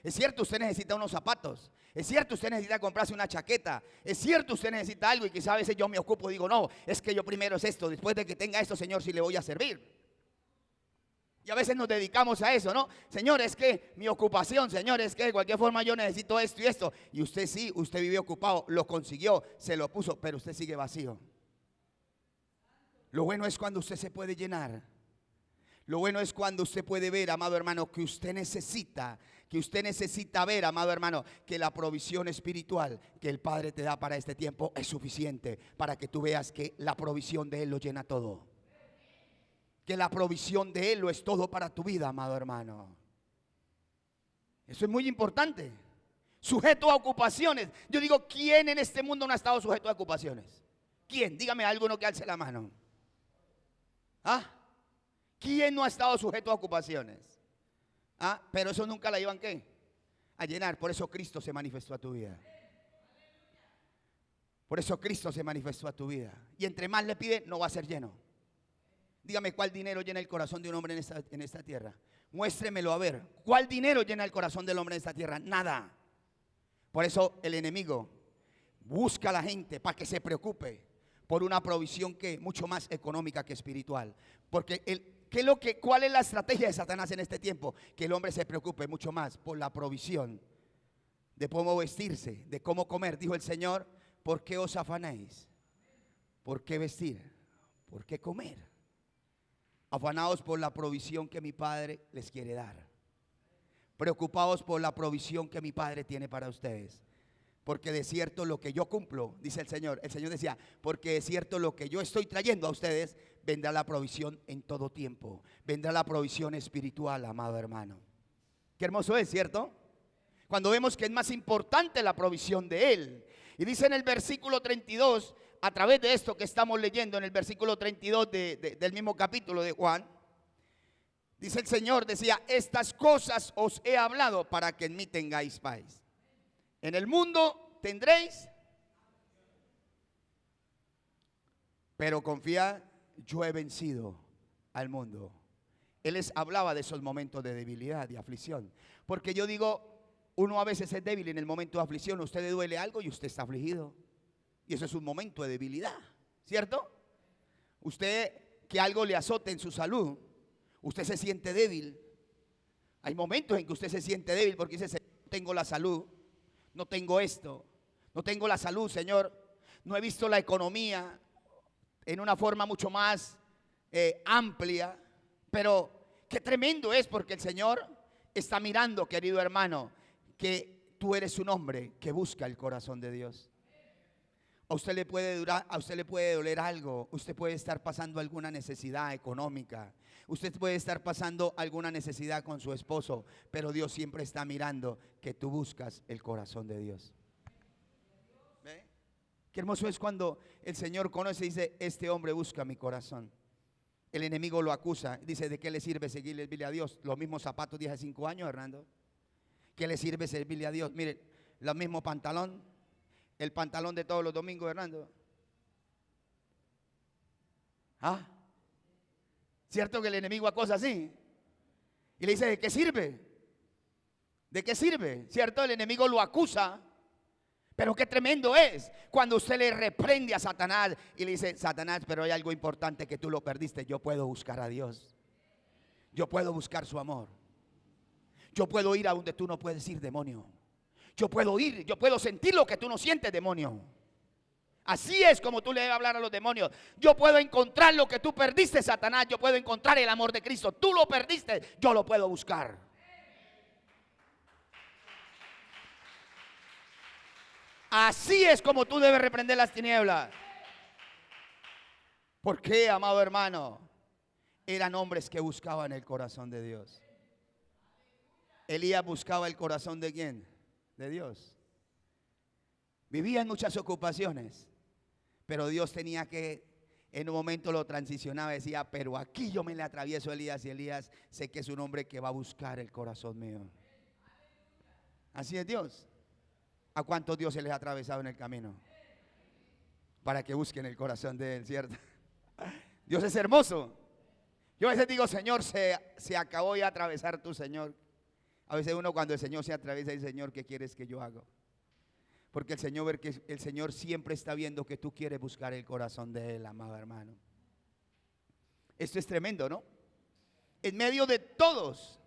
Es cierto, usted necesita unos zapatos. Es cierto, usted necesita comprarse una chaqueta. Es cierto, usted necesita algo y quizá a veces yo me ocupo y digo, no, es que yo primero es esto. Después de que tenga esto, Señor, sí le voy a servir. Y a veces nos dedicamos a eso, ¿no? Señor, es que mi ocupación, Señor, es que de cualquier forma yo necesito esto y esto. Y usted sí, usted vive ocupado, lo consiguió, se lo puso, pero usted sigue vacío. Lo bueno es cuando usted se puede llenar. Lo bueno es cuando usted puede ver, amado hermano, que usted necesita ver, amado hermano, que la provisión espiritual que el Padre te da para este tiempo es suficiente para que tú veas que la provisión de Él lo llena todo. Que la provisión de Él lo es todo para tu vida, amado hermano. Eso es muy importante. Sujeto a ocupaciones. Yo digo, ¿quién en este mundo no ha estado sujeto a ocupaciones? ¿Quién? Dígame alguno que alce la mano. ¿Ah? ¿Quién no ha estado sujeto a ocupaciones? ¿Ah? Pero eso nunca la iban ¿qué? A llenar. Por eso Cristo se manifestó a tu vida. Por eso Cristo se manifestó a tu vida. Y entre más le pide, no va a ser lleno. Dígame, ¿cuál dinero llena el corazón de un hombre en esta tierra? Muéstremelo a ver. ¿Cuál dinero llena el corazón del hombre en esta tierra? Nada. Por eso el enemigo busca a la gente para que se preocupe por una provisión que mucho más económica que espiritual. Porque ¿cuál es la estrategia de Satanás en este tiempo? Que el hombre se preocupe mucho más por la provisión de cómo vestirse, de cómo comer. Dijo el Señor, ¿por qué os afanáis? ¿Por qué vestir? ¿Por qué comer? Afanados por la provisión que mi Padre les quiere dar. Preocupados por la provisión que mi Padre tiene para ustedes. Porque de cierto lo que yo cumplo, dice el Señor decía, porque de cierto lo que yo estoy trayendo a ustedes, vendrá la provisión en todo tiempo. Vendrá la provisión espiritual, amado hermano. Qué hermoso es, ¿cierto? Cuando vemos que es más importante la provisión de Él. Y dice en el versículo 32, a través de esto que estamos leyendo, en el versículo 32 del mismo capítulo de Juan, dice el Señor, decía, estas cosas os he hablado para que en mí tengáis paz. En el mundo tendréis, pero confía, yo he vencido al mundo. Él les hablaba de esos momentos de debilidad y aflicción. Porque yo digo, uno a veces es débil en el momento de aflicción. A usted le duele algo y usted está afligido. Y eso es un momento de debilidad, ¿cierto? Usted que algo le azote en su salud, usted se siente débil. Hay momentos en que usted se siente débil porque dice, no tengo la salud. No tengo esto, no tengo la salud, Señor. No he visto la economía en una forma mucho más amplia. Pero qué tremendo es porque el Señor está mirando, querido hermano, que tú eres un hombre que busca el corazón de Dios. A usted le puede doler algo. Usted puede estar pasando alguna necesidad económica. Usted puede estar pasando alguna necesidad con su esposo, pero Dios siempre está mirando que tú buscas el corazón de Dios. ¿Ve? Qué hermoso es cuando el Señor conoce y dice, este hombre busca mi corazón. El enemigo lo acusa, dice, ¿de qué le sirve servirle a Dios? Los mismos zapatos de hace 5 años, Hernando. ¿Qué le sirve servirle a Dios? Mire, los mismos pantalón, el pantalón de todos los domingos, Hernando. ¿Ah? ¿Cierto que el enemigo acosa así? Y le dice, ¿de qué sirve? ¿De qué sirve? ¿Cierto? El enemigo lo acusa. Pero qué tremendo es cuando usted le reprende a Satanás y le dice, Satanás, pero hay algo importante que tú lo perdiste. Yo puedo buscar a Dios. Yo puedo buscar su amor. Yo puedo ir a donde tú no puedes ir, demonio. Yo puedo ir, yo puedo sentir lo que tú no sientes, demonio. Así es como tú le debes hablar a los demonios. Yo puedo encontrar lo que tú perdiste, Satanás. Yo puedo encontrar el amor de Cristo. Tú lo perdiste, yo lo puedo buscar. Así es como tú debes reprender las tinieblas. ¿Por qué, amado hermano? Eran hombres que buscaban el corazón de Dios. Elías buscaba el corazón de ¿quién? De Dios. Vivía en muchas ocupaciones, Pero Dios tenía que, en un momento lo transicionaba, decía, pero aquí yo me le atravieso a Elías, y Elías sé que es un hombre que va a buscar el corazón mío. Así es Dios. ¿A cuántos Dios se les ha atravesado en el camino? Para que busquen el corazón de Él, ¿cierto? Dios es hermoso. Yo a veces digo, Señor, se acabó ya atravesar tu Señor. A veces uno cuando el Señor se atraviesa dice, Señor, ¿qué quieres que yo haga? Porque el Señor siempre está viendo que tú quieres buscar el corazón de Él, amado hermano. Esto es tremendo, ¿no? En medio de todos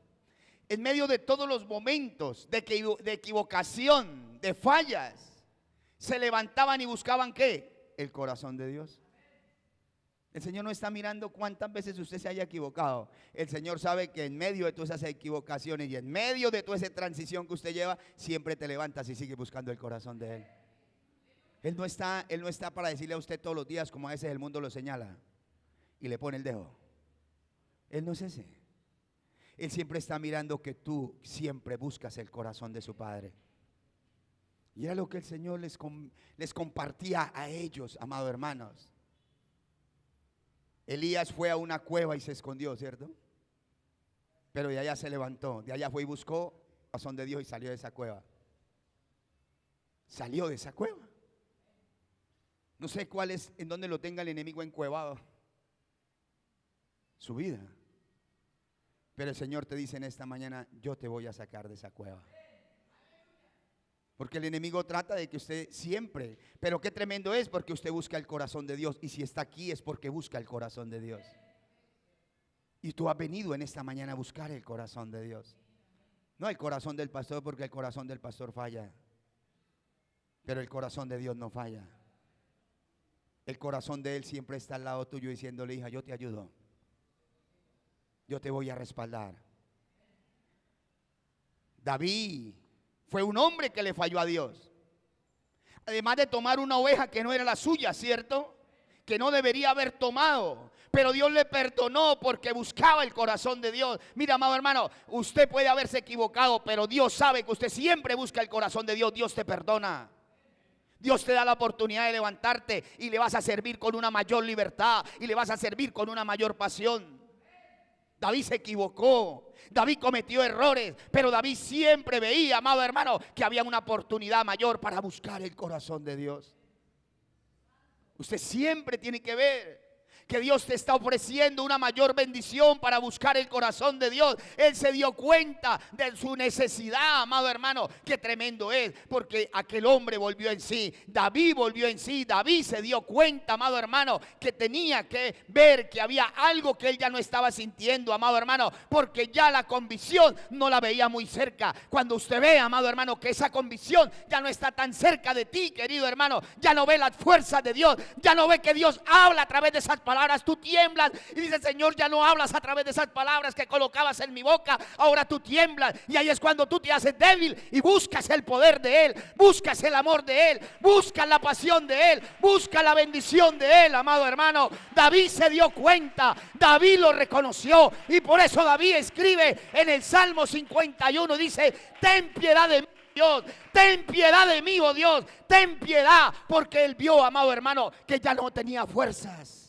los momentos de equivocación, de fallas, se levantaban y buscaban ¿qué? El corazón de Dios. El Señor no está mirando cuántas veces usted se haya equivocado. El Señor sabe que en medio de todas esas equivocaciones y en medio de toda esa transición que usted lleva, siempre te levantas y sigue buscando el corazón de Él. Él no está para decirle a usted todos los días como a veces el mundo lo señala y le pone el dedo. Él no es ese. Él siempre está mirando que tú siempre buscas el corazón de su Padre. Y era lo que el Señor les compartía a ellos, amados hermanos. Elías fue a una cueva y se escondió, ¿cierto? Pero de allá se levantó, de allá fue y buscó el corazón de Dios y salió de esa cueva. Salió de esa cueva. No sé cuál es, en dónde lo tenga el enemigo encuevado. Su vida. Pero el Señor te dice en esta mañana, yo te voy a sacar de esa cueva. Porque el enemigo trata de que usted siempre, pero qué tremendo es porque usted busca el corazón de Dios. Y si está aquí es porque busca el corazón de Dios. Y tú has venido en esta mañana a buscar el corazón de Dios. No el corazón del pastor, porque el corazón del pastor falla. Pero el corazón de Dios no falla. El corazón de Él siempre está al lado tuyo diciéndole, hija, yo te ayudo. Yo te voy a respaldar. David fue un hombre que le falló a Dios. Además de tomar una oveja que no era la suya, ¿cierto? Que no debería haber tomado. Pero Dios le perdonó porque buscaba el corazón de Dios. Mira, amado hermano, usted puede haberse equivocado, pero Dios sabe que usted siempre busca el corazón de Dios. Dios te perdona. Dios te da la oportunidad de levantarte y le vas a servir con una mayor libertad y le vas a servir con una mayor pasión. David se equivocó, David cometió errores, pero David siempre veía, amado hermano, que había una oportunidad mayor para buscar el corazón de Dios. Usted siempre tiene que ver que Dios te está ofreciendo una mayor bendición para buscar el corazón de Dios. Él se dio cuenta de su necesidad, amado hermano. Qué tremendo es, porque aquel hombre volvió en sí. David volvió en sí. David se dio cuenta, amado hermano, que tenía que ver que había algo que él ya no estaba sintiendo, amado hermano, porque ya la convicción no la veía muy cerca. Cuando usted ve, amado hermano, que esa convicción ya no está tan cerca de ti, querido hermano, ya no ve las fuerzas de Dios, ya no ve que Dios habla a través de esas palabras. Tú tiemblas y dices, Señor, ya no hablas a través de esas palabras que colocabas en mi boca. Ahora tú tiemblas y ahí es cuando tú te haces débil y buscas el poder de Él, buscas el amor de Él, buscas la pasión de Él, buscas la bendición de Él, amado hermano. David se dio cuenta, David lo reconoció y por eso David escribe en el Salmo 51, dice, ten piedad de mí, Dios, ten piedad de mí, oh Dios, ten piedad, porque él vio, amado hermano, que ya no tenía fuerzas.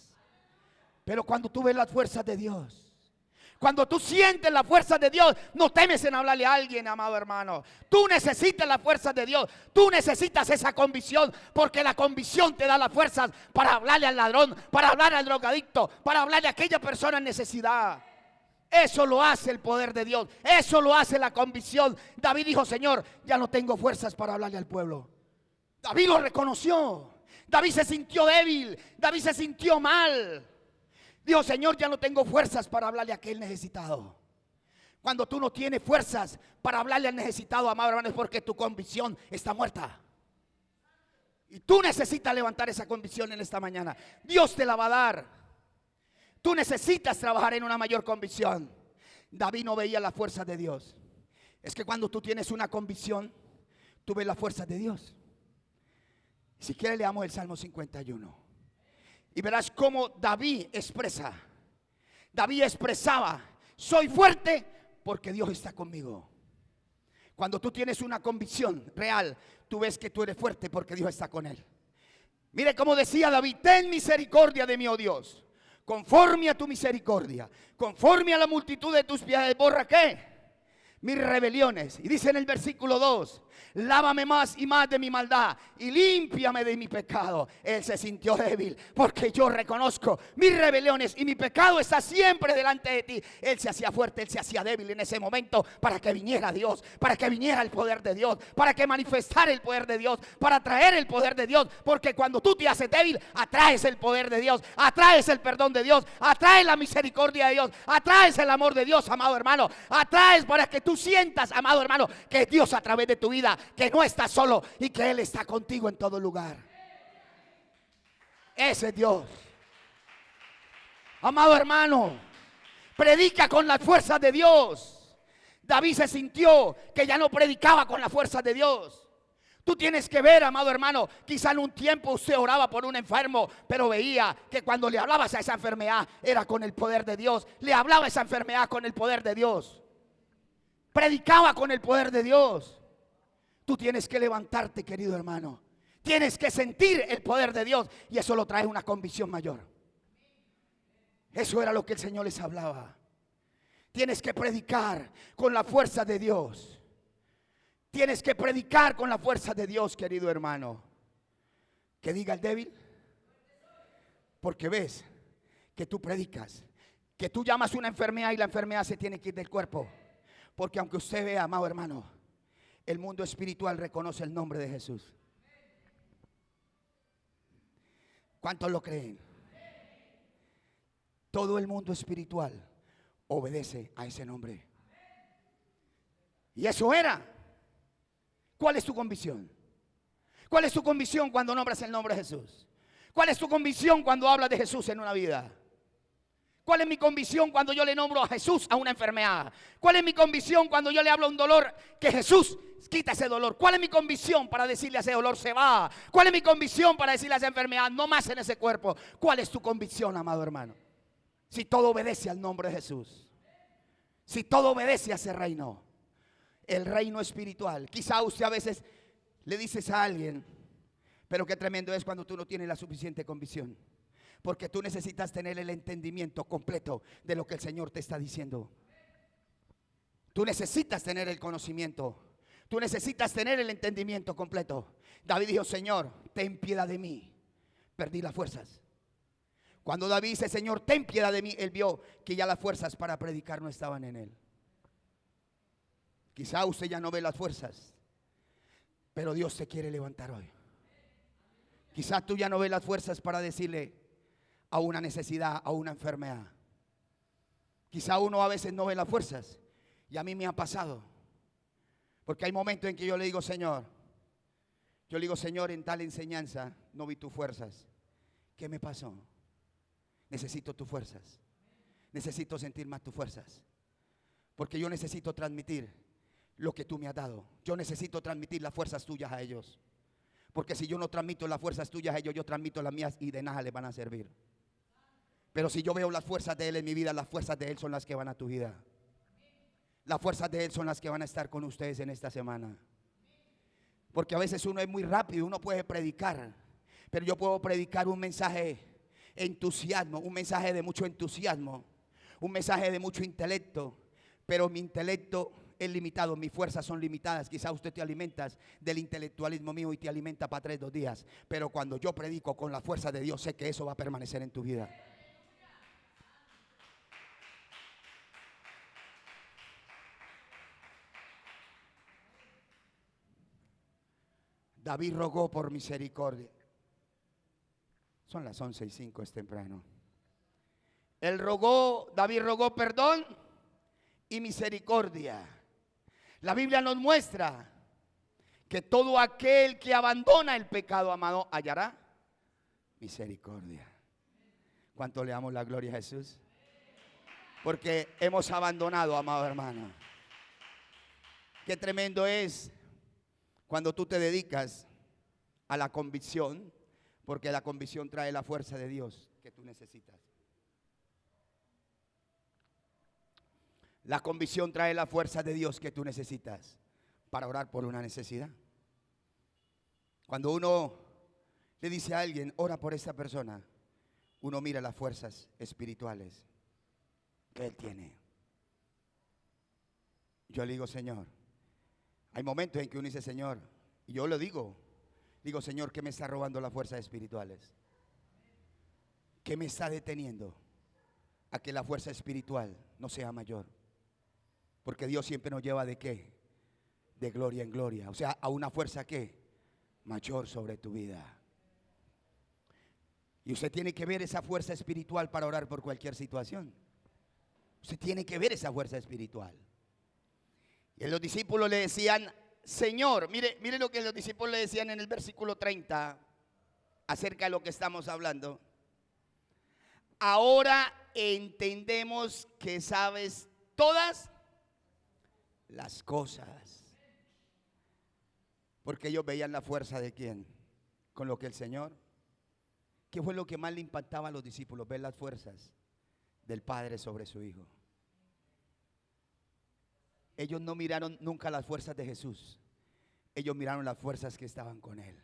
Pero cuando tú ves las fuerzas de Dios, cuando tú sientes las fuerzas de Dios, no temes en hablarle a alguien, amado hermano. Tú necesitas las fuerzas de Dios, tú necesitas esa convicción, porque la convicción te da las fuerzas para hablarle al ladrón, para hablarle al drogadicto, para hablarle a aquella persona en necesidad. Eso lo hace el poder de Dios, eso lo hace la convicción. David dijo, Señor, ya no tengo fuerzas para hablarle al pueblo. David lo reconoció, David se sintió débil, David se sintió mal. Dijo, Señor, ya no tengo fuerzas para hablarle a aquel necesitado. Cuando tú no tienes fuerzas para hablarle al necesitado, amado hermano, es porque tu convicción está muerta. Y tú necesitas levantar esa convicción en esta mañana. Dios te la va a dar. Tú necesitas trabajar en una mayor convicción. David no veía la fuerza de Dios. Es que cuando tú tienes una convicción, tú ves la fuerza de Dios. Si quieres leamos el Salmo 51. Y verás cómo David expresa. David expresaba, soy fuerte porque Dios está conmigo. Cuando tú tienes una convicción real, tú ves que tú eres fuerte porque Dios está con él. Mire cómo decía David: ten misericordia de mí, oh Dios, conforme a tu misericordia, conforme a la multitud de tus piedades, borra ¿qué? Mis rebeliones. Y dice en el versículo 2: lávame más y más de mi maldad y límpiame de mi pecado. Él se sintió débil porque yo reconozco mis rebeliones y mi pecado está siempre delante de ti. Él se hacía fuerte, él se hacía débil en ese momento para que viniera Dios, para que viniera el poder de Dios, para que manifestara el poder de Dios, para traer el poder de Dios. Porque cuando tú te haces débil, atraes el poder de Dios, atraes el perdón de Dios, atraes la misericordia de Dios, atraes el amor de Dios, amado hermano. Atraes para que tú sientas, amado hermano, que Dios a través de tu vida, que no estás solo y que Él está contigo en todo lugar. Ese es Dios. Amado hermano, predica con las fuerzas de Dios. David se sintió que ya no predicaba con las fuerzas de Dios. Tú tienes que ver, amado hermano, quizá en un tiempo usted oraba por un enfermo, pero veía que cuando le hablabas a esa enfermedad era con el poder de Dios. Le hablaba a esa enfermedad con el poder de Dios. Predicaba con el poder de Dios. Tú tienes que levantarte, querido hermano. Tienes que sentir el poder de Dios y eso lo trae una convicción mayor. Eso era lo que el Señor les hablaba. Tienes que predicar con la fuerza de Dios. Tienes que predicar con la fuerza de Dios, querido hermano. Que diga el débil. Porque ves que tú predicas, que tú llamas una enfermedad y la enfermedad se tiene que ir del cuerpo. Porque aunque usted vea, amado hermano, el mundo espiritual reconoce el nombre de Jesús. ¿Cuántos lo creen? Todo el mundo espiritual obedece a ese nombre. Y eso era. ¿Cuál es tu convicción? ¿Cuál es tu convicción cuando nombras el nombre de Jesús? ¿Cuál es tu convicción cuando hablas de Jesús en una vida? ¿Cuál es mi convicción cuando yo le nombro a Jesús a una enfermedad? ¿Cuál es mi convicción cuando yo le hablo a un dolor que Jesús quita ese dolor? ¿Cuál es mi convicción para decirle a ese dolor se va? ¿Cuál es mi convicción para decirle a esa enfermedad no más en ese cuerpo? ¿Cuál es tu convicción, amado hermano? Si todo obedece al nombre de Jesús, si todo obedece a ese reino, el reino espiritual. Quizá usted a veces le dices a alguien, pero qué tremendo es cuando tú no tienes la suficiente convicción. Porque tú necesitas tener el entendimiento completo de lo que el Señor te está diciendo. Tú necesitas tener el conocimiento. Tú necesitas tener el entendimiento completo. David dijo: Señor, ten piedad de mí. Perdí las fuerzas. Cuando David dice: Señor, ten piedad de mí, él vio que ya las fuerzas para predicar no estaban en él. Quizá usted ya no ve las fuerzas, pero Dios te quiere levantar hoy. Quizá tú ya no ves las fuerzas para decirle a una necesidad, a una enfermedad. Quizá uno a veces no ve las fuerzas. Y a mí me ha pasado. Porque hay momentos en que yo le digo: Señor, en tal enseñanza no vi tus fuerzas. ¿Qué me pasó? Necesito tus fuerzas. Necesito sentir más tus fuerzas. Porque yo necesito transmitir lo que tú me has dado. Yo necesito transmitir las fuerzas tuyas a ellos. Porque si yo no transmito las fuerzas tuyas a ellos, yo transmito las mías y de nada les van a servir. Pero si yo veo las fuerzas de Él en mi vida, las fuerzas de Él son las que van a tu vida. Las fuerzas de Él son las que van a estar con ustedes en esta semana. Porque a veces uno es muy rápido, uno puede predicar, pero yo puedo predicar un mensaje de entusiasmo, un mensaje de mucho entusiasmo, un mensaje de mucho intelecto, pero mi intelecto es limitado, mis fuerzas son limitadas. Quizá usted te alimentas del intelectualismo mío y te alimenta para 3 o 2 días, pero cuando yo predico con la fuerza de Dios, sé que eso va a permanecer en tu vida. David rogó por misericordia. Son las 11:05, es temprano. David rogó perdón y misericordia. La Biblia nos muestra que todo aquel que abandona el pecado, amado, hallará misericordia. ¿Cuánto le damos la gloria a Jesús? Porque hemos abandonado, amado hermano. Qué tremendo es cuando tú te dedicas a la convicción, porque la convicción trae la fuerza de Dios que tú necesitas. La convicción trae la fuerza de Dios que tú necesitas para orar por una necesidad. Cuando uno le dice a alguien, ora por esta persona, uno mira las fuerzas espirituales que él tiene. Yo le digo, Señor, hay momentos en que uno dice, Señor, y yo lo digo, Señor, ¿qué me está robando las fuerzas espirituales? ¿Qué me está deteniendo a que la fuerza espiritual no sea mayor? Porque Dios siempre nos lleva ¿de qué? De gloria en gloria. O sea, a una fuerza ¿qué? Mayor sobre tu vida. Y usted tiene que ver esa fuerza espiritual para orar por cualquier situación. Usted tiene que ver esa fuerza espiritual. Y los discípulos le decían, Señor, mire lo que los discípulos le decían en el versículo 30 acerca de lo que estamos hablando. Ahora entendemos que sabes todas las cosas. Porque ellos veían la fuerza de quién, con lo que el Señor. ¿Qué fue lo que más le impactaba a los discípulos? Ver las fuerzas del Padre sobre su Hijo. Ellos no miraron nunca las fuerzas de Jesús. Ellos miraron las fuerzas que estaban con Él.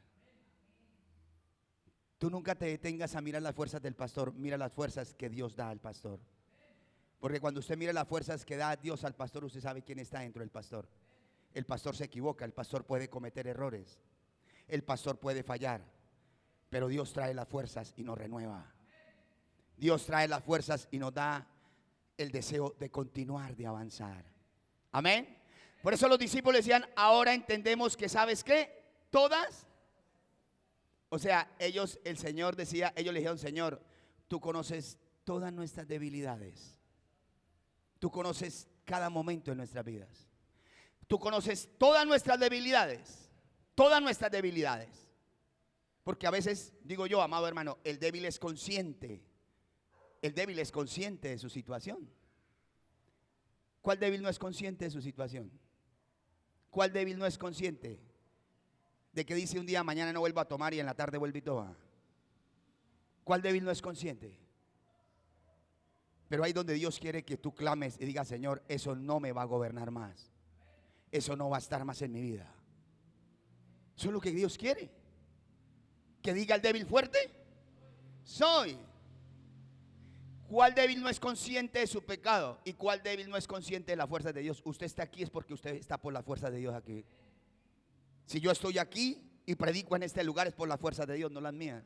Tú nunca te detengas a mirar las fuerzas del pastor. Mira las fuerzas que Dios da al pastor. Porque cuando usted mira las fuerzas que da Dios al pastor, usted sabe quién está dentro del pastor. El pastor se equivoca, el pastor puede cometer errores, el pastor puede fallar, pero Dios trae las fuerzas y nos renueva. Dios trae las fuerzas y nos da el deseo de continuar, de avanzar. Amén. Por eso los discípulos decían, ahora entendemos que ¿sabes qué? Todas. O sea, ellos, el Señor decía, ellos le dijeron, Señor, tú conoces todas nuestras debilidades. Tú conoces cada momento de nuestras vidas. Tú conoces todas nuestras debilidades. Todas nuestras debilidades. Porque a veces, digo yo, amado hermano, el débil es consciente. El débil es consciente de su situación. ¿Cuál débil no es consciente de su situación? ¿Cuál débil no es consciente de que dice un día mañana no vuelvo a tomar y en la tarde vuelve y toma? ¿Cuál débil no es consciente? Pero ahí donde Dios quiere que tú clames y digas, Señor, eso no me va a gobernar más. Eso no va a estar más en mi vida. Eso es lo que Dios quiere. Que diga el débil fuerte, soy. ¿Cuál débil no es consciente de su pecado? ¿Y cuál débil no es consciente de la fuerza de Dios? Usted está aquí es porque usted está por la fuerza de Dios aquí. Si yo estoy aquí y predico en este lugar es por la fuerza de Dios, no las mías.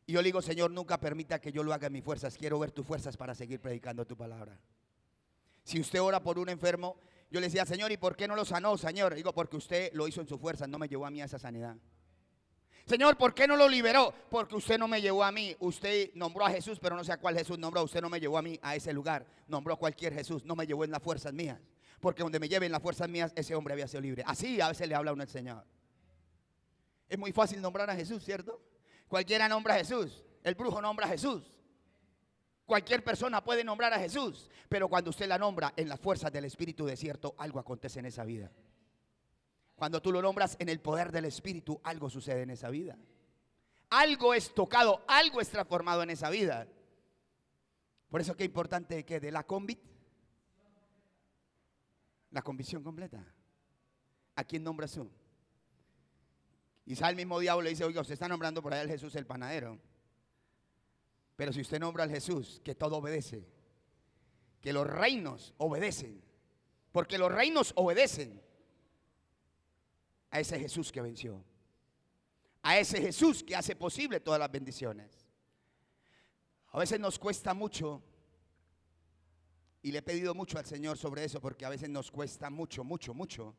Y yo le digo, Señor, nunca permita que yo lo haga en mis fuerzas. Quiero ver tus fuerzas para seguir predicando tu palabra. Si usted ora por un enfermo, yo le decía, Señor, ¿y por qué no lo sanó, Señor? Digo, porque usted lo hizo en su fuerza, no me llevó a mí a esa sanidad. Señor, ¿por qué no lo liberó? Porque usted no me llevó a mí. Usted nombró a Jesús, pero no sé a cuál Jesús nombró. Usted no me llevó a mí a ese lugar. Nombró a cualquier Jesús, no me llevó en las fuerzas mías. Porque donde me lleven las fuerzas mías, ese hombre había sido libre. Así a veces le habla a uno el Señor. Es muy fácil nombrar a Jesús, ¿cierto? Cualquiera nombra a Jesús. El brujo nombra a Jesús. Cualquier persona puede nombrar a Jesús. Pero cuando usted la nombra en las fuerzas del Espíritu de cierto, algo acontece en esa vida. Cuando tú lo nombras en el poder del Espíritu, algo sucede en esa vida. Algo es tocado, algo es transformado en esa vida. Por eso que es importante que de la convicción completa. ¿A quién nombras tú? Quizá el mismo diablo le dice, oiga, usted está nombrando por allá al Jesús el panadero. Pero si usted nombra al Jesús que todo obedece, que los reinos obedecen, porque los reinos obedecen a ese Jesús que venció, a ese Jesús que hace posible todas las bendiciones. A veces nos cuesta mucho, y le he pedido mucho al Señor sobre eso, porque a veces nos cuesta mucho, mucho, mucho.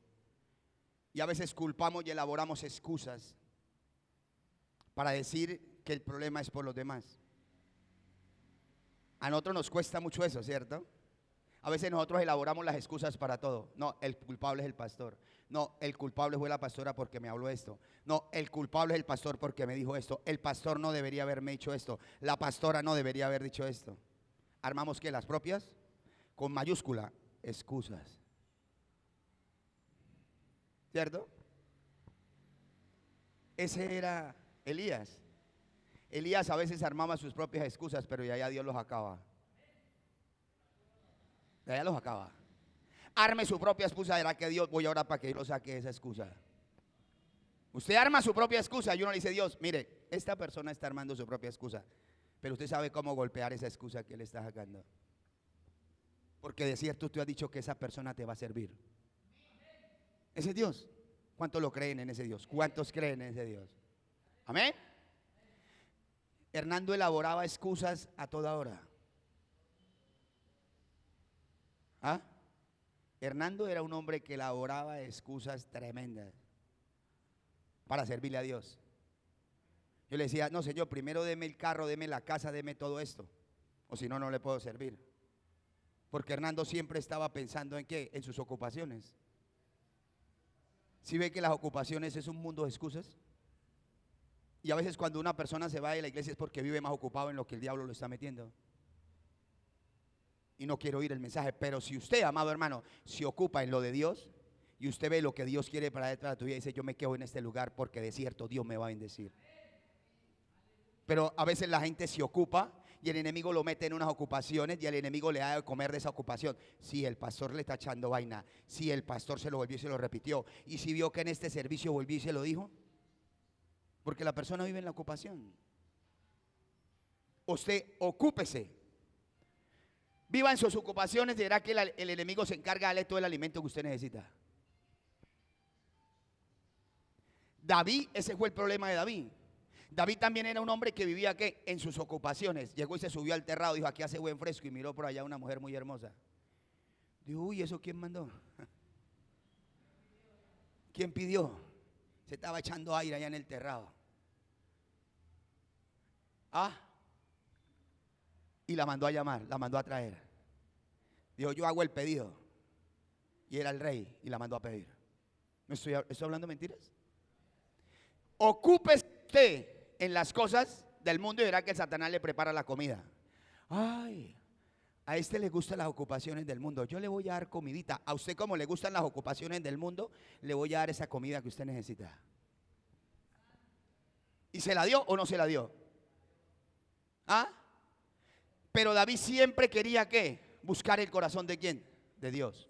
Y a veces culpamos y elaboramos excusas para decir que el problema es por los demás. A nosotros nos cuesta mucho eso, ¿cierto? A veces nosotros elaboramos las excusas para todo. No, el culpable es el pastor. No, el culpable fue la pastora porque me habló esto. No, el culpable es el pastor porque me dijo esto. El pastor no debería haberme dicho esto. La pastora no debería haber dicho esto. ¿Armamos qué? Las propias, con mayúscula, excusas. ¿Cierto? Ese era Elías. Elías a veces armaba sus propias excusas, pero ya Dios los acaba. Ya los acaba. Arme su propia excusa, era que Dios, voy a orar para que Dios saque esa excusa. Usted arma su propia excusa y uno le dice, Dios, mire, esta persona está armando su propia excusa, pero usted sabe cómo golpear esa excusa que le está sacando. Porque de cierto tú has dicho que esa persona te va a servir. Ese es Dios. ¿Cuántos lo creen en ese Dios? ¿Cuántos creen en ese Dios? Amén. Hernando elaboraba excusas a toda hora. ¿Ah? Hernando era un hombre que elaboraba excusas tremendas para servirle a Dios. Yo le decía, no Señor, primero deme el carro, deme la casa, deme todo esto, o si no, no le puedo servir. Porque Hernando siempre estaba pensando en qué, en sus ocupaciones. ¿Sí ve que las ocupaciones es un mundo de excusas? Y a veces cuando una persona se va de la iglesia es porque vive más ocupado en lo que el diablo lo está metiendo. Y no quiero oír el mensaje. Pero si usted, amado hermano, se ocupa en lo de Dios y usted ve lo que Dios quiere para detrás de tu vida y dice, yo me quedo en este lugar porque de cierto Dios me va a bendecir. Pero a veces la gente se ocupa y el enemigo lo mete en unas ocupaciones y el enemigo le da de comer de esa ocupación. Si el pastor le está echando vaina, si el pastor se lo volvió y se lo repitió, y si vio que en este servicio volvió y se lo dijo, porque la persona vive en la ocupación. Usted ocúpese, viva en sus ocupaciones y verá que el enemigo se encarga de darle todo el alimento que usted necesita. David, ese fue el problema de David. David también era un hombre que vivía ¿qué? En sus ocupaciones. Llegó y se subió al terrado, dijo, aquí hace buen fresco, y miró por allá una mujer muy hermosa. Dijo, uy, ¿eso quién mandó? ¿Quién pidió? Se estaba echando aire allá en el terrado. Ah, y la mandó a llamar, la mandó a traer. Dijo, yo hago el pedido. Y era el rey y la mandó a pedir. ¿No estoy hablando mentiras? Ocúpese usted en las cosas del mundo y verá que Satanás le prepara la comida. Ay, a este le gustan las ocupaciones del mundo. Yo le voy a dar comidita. A usted como le gustan las ocupaciones del mundo, le voy a dar esa comida que usted necesita. ¿Y se la dio o no se la dio? ¿Ah? Pero David siempre quería ¿qué? Buscar el corazón de ¿quién? De Dios.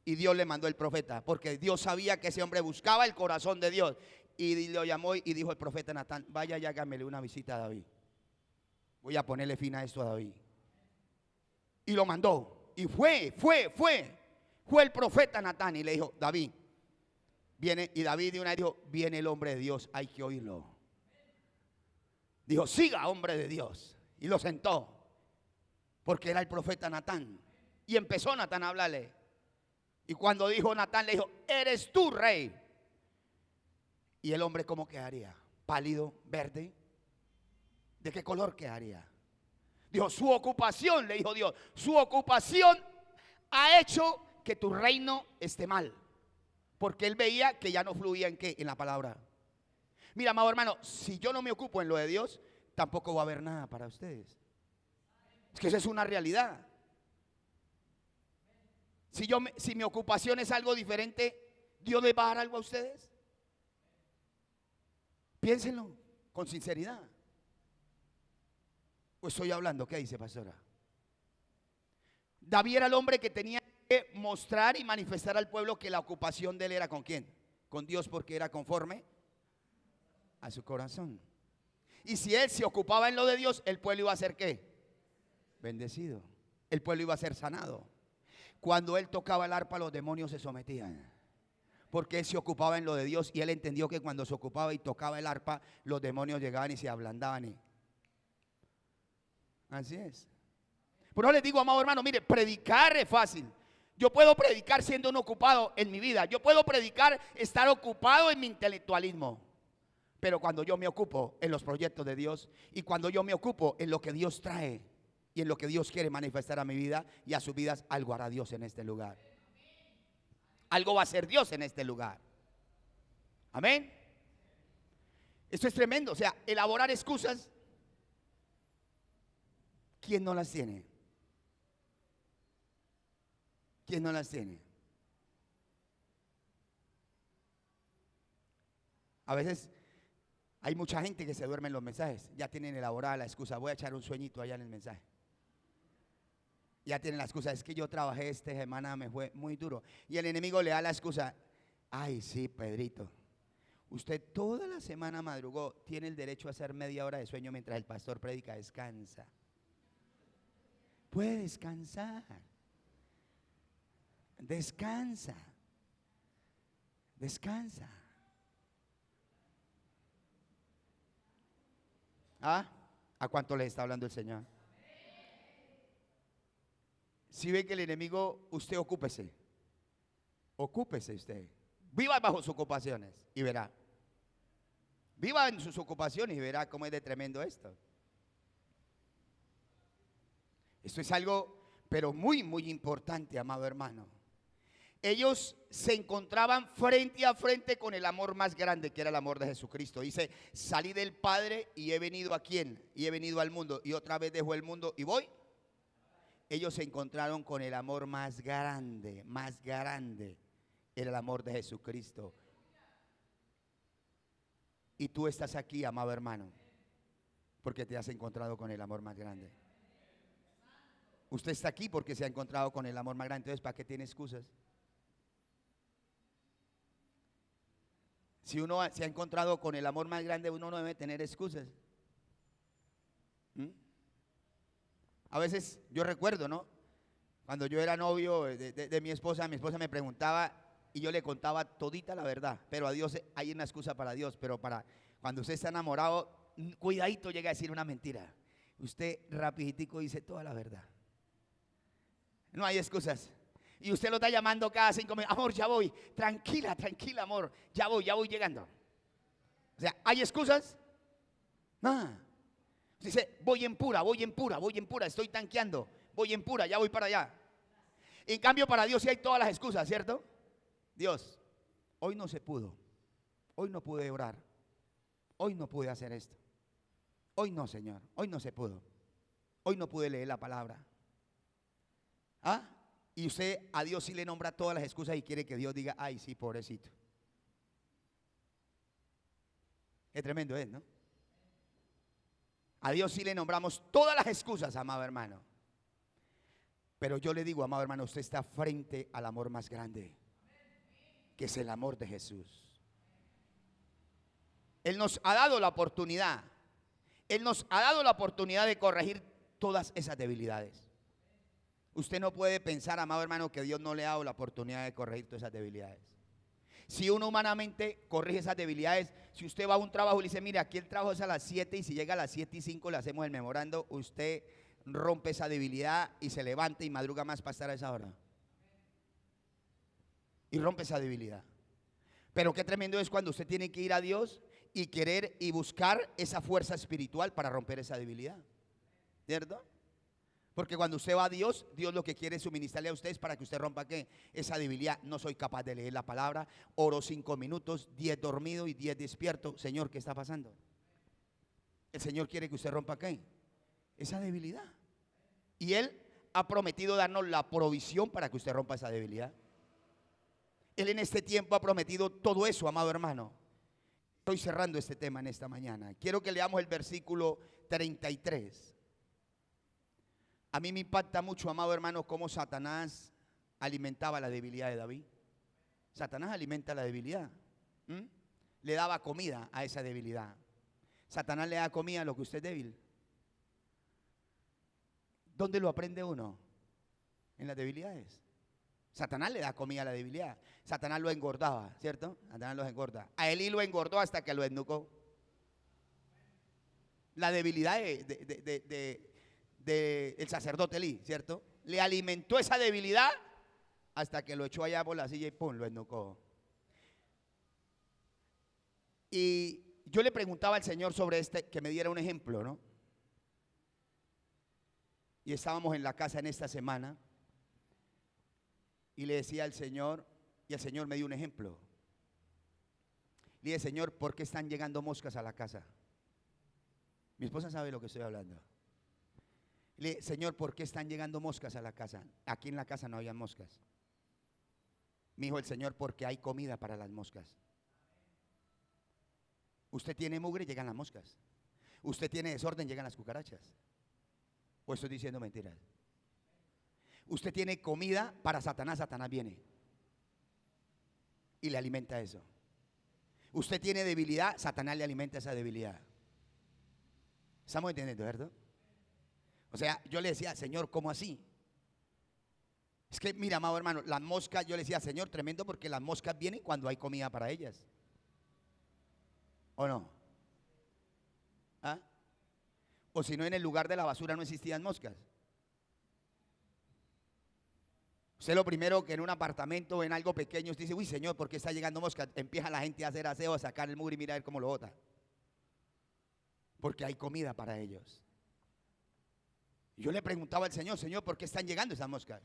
Y Dios le mandó el profeta, porque Dios sabía que ese hombre buscaba el corazón de Dios. Y lo llamó y dijo el profeta Natán, vaya y hágamele una visita a David. Voy a ponerle fin a esto a David. Y lo mandó. Y fue el profeta Natán y le dijo, David, viene. Y David de una vez dijo, viene el hombre de Dios, hay que oírlo. Dijo, siga, hombre de Dios. Y lo sentó, porque era el profeta Natán. Y empezó Natán a hablarle. Y cuando dijo Natán, le dijo, eres tú, rey. Y el hombre, ¿cómo quedaría? ¿Pálido, verde? ¿De qué color quedaría? Dijo, su ocupación, le dijo Dios, su ocupación ha hecho que tu reino esté mal. Porque él veía que ya no fluía en qué, en la palabra. Mira, amado hermano, si yo no me ocupo en lo de Dios, tampoco va a haber nada para ustedes. Es que esa es una realidad. Si mi ocupación es algo diferente, ¿Dios les va a dar algo a ustedes? Piénsenlo con sinceridad. Pues estoy hablando, ¿qué dice, pastora? David era el hombre que tenía que mostrar y manifestar al pueblo que la ocupación de él era ¿con quién? Con Dios, porque era conforme a su corazón. Y si él se ocupaba en lo de Dios, el pueblo iba a ser ¿qué? Bendecido. El pueblo iba a ser sanado. Cuando él tocaba el arpa, los demonios se sometían. Porque él se ocupaba en lo de Dios y él entendió que cuando se ocupaba y tocaba el arpa, los demonios llegaban y se ablandaban. Así es. Por eso les digo, amado hermano, mire, predicar es fácil. Yo puedo predicar siendo un ocupado en mi vida. Yo puedo predicar estar ocupado en mi intelectualismo. Pero cuando yo me ocupo en los proyectos de Dios y cuando yo me ocupo en lo que Dios trae y en lo que Dios quiere manifestar a mi vida y a sus vidas, algo hará Dios en este lugar. Algo va a hacer Dios en este lugar. Amén. Esto es tremendo. O sea, elaborar excusas, ¿quién no las tiene? ¿Quién no las tiene? A veces hay mucha gente que se duerme en los mensajes. Ya tienen elaborada la excusa. Voy a echar un sueñito allá en el mensaje. Ya tienen la excusa. Es que yo trabajé esta semana, me fue muy duro. Y el enemigo le da la excusa. Ay, sí, Pedrito. Usted toda la semana madrugó, tiene el derecho a hacer media hora de sueño mientras el pastor predica. Descansa. Puede descansar. Descansa. Descansa. ¿Ah? ¿A cuánto les está hablando el Señor? Si ve que el enemigo, usted ocúpese. Ocúpese usted. Viva bajo sus ocupaciones y verá. Viva en sus ocupaciones y verá cómo es de tremendo esto. Esto es algo, pero muy, muy importante, amado hermano. Ellos se encontraban frente a frente con el amor más grande, que era el amor de Jesucristo. Dice, salí del Padre y he venido ¿a quién? Y he venido al mundo. Y otra vez dejo el mundo y voy. Ellos se encontraron con el amor más grande, más grande. Era el amor de Jesucristo. Y tú estás aquí, amado hermano, porque te has encontrado con el amor más grande. Usted está aquí porque se ha encontrado con el amor más grande. Entonces, ¿para qué tiene excusas? Si uno se ha encontrado con el amor más grande, uno no debe tener excusas. A veces yo recuerdo, ¿no? Cuando yo era novio de mi esposa me preguntaba y yo le contaba todita la verdad. Pero a Dios hay una excusa para Dios, pero para cuando usted está enamorado, cuidadito llega a decir una mentira. Usted rapiditico dice toda la verdad. No hay excusas. Y usted lo está llamando cada 5 minutos. Amor, ya voy. Tranquila, tranquila, amor. Ya voy llegando. O sea, ¿hay excusas? No. Dice, voy en pura. Estoy tanqueando. Voy en pura, ya voy para allá. En cambio, para Dios sí hay todas las excusas, ¿cierto? Dios, hoy no se pudo. Hoy no pude orar. Hoy no pude hacer esto. Hoy no, Señor. Hoy no se pudo. Hoy no pude leer la palabra. ¿Ah? Y usted a Dios sí le nombra todas las excusas y quiere que Dios diga, ay, sí, pobrecito. Qué tremendo es, ¿no? A Dios sí le nombramos todas las excusas, amado hermano. Pero yo le digo, amado hermano, usted está frente al amor más grande, que es el amor de Jesús. Él nos ha dado la oportunidad. Él nos ha dado la oportunidad de corregir todas esas debilidades. Usted no puede pensar, amado hermano, que Dios no le ha dado la oportunidad de corregir todas esas debilidades. Si uno humanamente corrige esas debilidades, si usted va a un trabajo y le dice, mire, aquí el trabajo es a las 7 y si llega a las 7:05 le hacemos el memorando, usted rompe esa debilidad y se levanta y madruga más para estar a esa hora. Y rompe esa debilidad. Pero qué tremendo es cuando usted tiene que ir a Dios y querer y buscar esa fuerza espiritual para romper esa debilidad. ¿Cierto? Porque cuando usted va a Dios, Dios lo que quiere es suministrarle a ustedes para que usted rompa ¿qué? Esa debilidad. No soy capaz de leer la palabra, oro 5 minutos, 10 dormido y 10 despierto. Señor, ¿qué está pasando? El Señor quiere que usted rompa ¿qué? Esa debilidad. Y Él ha prometido darnos la provisión para que usted rompa esa debilidad. Él en este tiempo ha prometido todo eso, amado hermano. Estoy cerrando este tema en esta mañana. Quiero que leamos el versículo 33. A mí me impacta mucho, amado hermano, cómo Satanás alimentaba la debilidad de David. Satanás alimenta la debilidad. Le daba comida a esa debilidad. Satanás le da comida a lo que usted es débil. ¿Dónde lo aprende uno? En las debilidades. Satanás le da comida a la debilidad. Satanás lo engordaba, ¿cierto? Satanás lo engorda. A Elí lo engordó hasta que lo desnucó. La debilidad del sacerdote Elí, ¿cierto? Le alimentó esa debilidad hasta que lo echó allá por la silla y pum, lo desnucó. Y yo le preguntaba al Señor sobre que me diera un ejemplo, ¿no? Y estábamos en la casa en esta semana y le decía al Señor, y el Señor me dio un ejemplo. Le dije, Señor, ¿por qué están llegando moscas a la casa? Mi esposa sabe lo que estoy hablando. Le dije, Señor, ¿por qué están llegando moscas a la casa? Aquí en la casa no había moscas. Me dijo el Señor, porque hay comida para las moscas. Usted tiene mugre, llegan las moscas. Usted tiene desorden, llegan las cucarachas. ¿O estoy diciendo mentiras? Usted tiene comida para Satanás, Satanás viene y le alimenta eso. Usted tiene debilidad, Satanás le alimenta esa debilidad. ¿Estamos entendiendo, verdad? O sea, yo le decía, Señor, ¿cómo así? Es que, mira, amado hermano, las moscas, yo le decía, Señor, tremendo, porque las moscas vienen cuando hay comida para ellas. ¿O no? ¿Ah? O si no, en el lugar de la basura no existían moscas. Usted lo primero que en un apartamento o en algo pequeño, usted dice, uy, Señor, ¿por qué está llegando moscas? Empieza la gente a hacer aseo, a sacar el mugre y mira a ver cómo lo bota. Porque hay comida para ellos. Yo le preguntaba al Señor, Señor, ¿por qué están llegando esas moscas?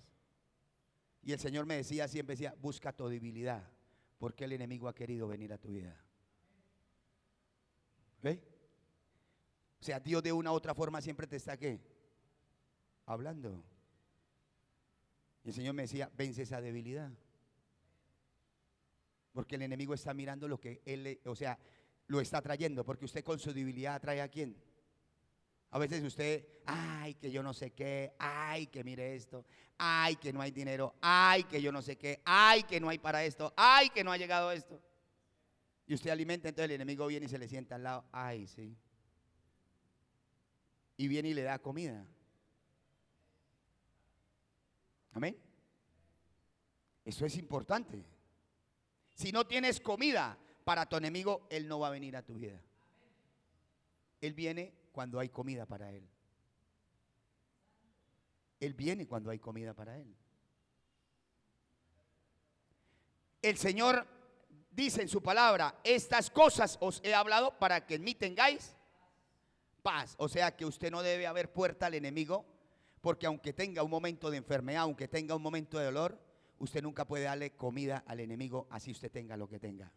Y el Señor me decía, siempre decía, busca tu debilidad, porque el enemigo ha querido venir a tu vida. ¿Ve? O sea, Dios de una u otra forma siempre te está, ¿qué? Hablando. Y el Señor me decía, vence esa debilidad. Porque el enemigo está mirando lo que él, o sea, lo está trayendo. Porque usted con su debilidad atrae ¿a quién? A veces usted, ay, que yo no sé qué, ay, que mire esto, ay, que no hay dinero, ay, que yo no sé qué, ay, que no hay para esto, ay, que no ha llegado esto. Y usted alimenta, entonces el enemigo viene y se le sienta al lado, ay, sí. Y viene y le da comida. Amén. Eso es importante. Si no tienes comida para tu enemigo, él no va a venir a tu vida. Él viene cuando hay comida para él. Él viene cuando hay comida para él. El Señor dice en su palabra, estas cosas os he hablado para que en mí tengáis paz. O sea que usted no debe haber puerta al enemigo, porque aunque tenga un momento de enfermedad, aunque tenga un momento de dolor, usted nunca puede darle comida al enemigo, así usted tenga lo que tenga.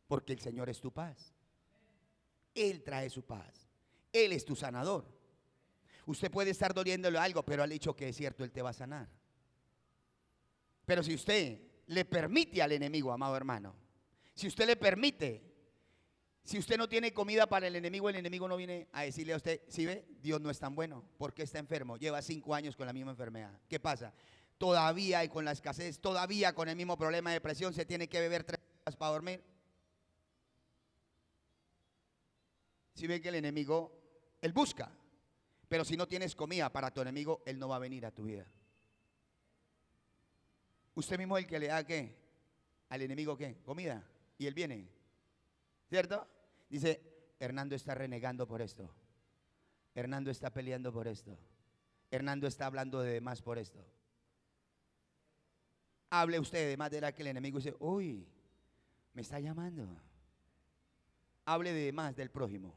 Porque el Señor es tu paz. Él trae su paz. Él es tu sanador. Usted puede estar doliéndole algo, pero al dicho que es cierto, Él te va a sanar. Pero si usted le permite al enemigo, amado hermano, si usted le permite, si usted no tiene comida para el enemigo no viene a decirle a usted, si ve, Dios no es tan bueno, porque está enfermo, lleva 5 años con la misma enfermedad. ¿Qué pasa? Todavía y con la escasez, todavía con el mismo problema de depresión, se tiene que beber 3 horas para dormir. Si ve que el enemigo, él busca, pero si no tienes comida para tu enemigo, él no va a venir a tu vida. Usted mismo es el que le da ¿qué? Al enemigo ¿qué? Comida. Y él viene, ¿cierto? Dice, Hernando está renegando por esto. Hernando está peleando por esto. Hernando está hablando de demás por esto. Hable usted de más de la que el enemigo dice, uy, me está llamando. Hable de más del prójimo.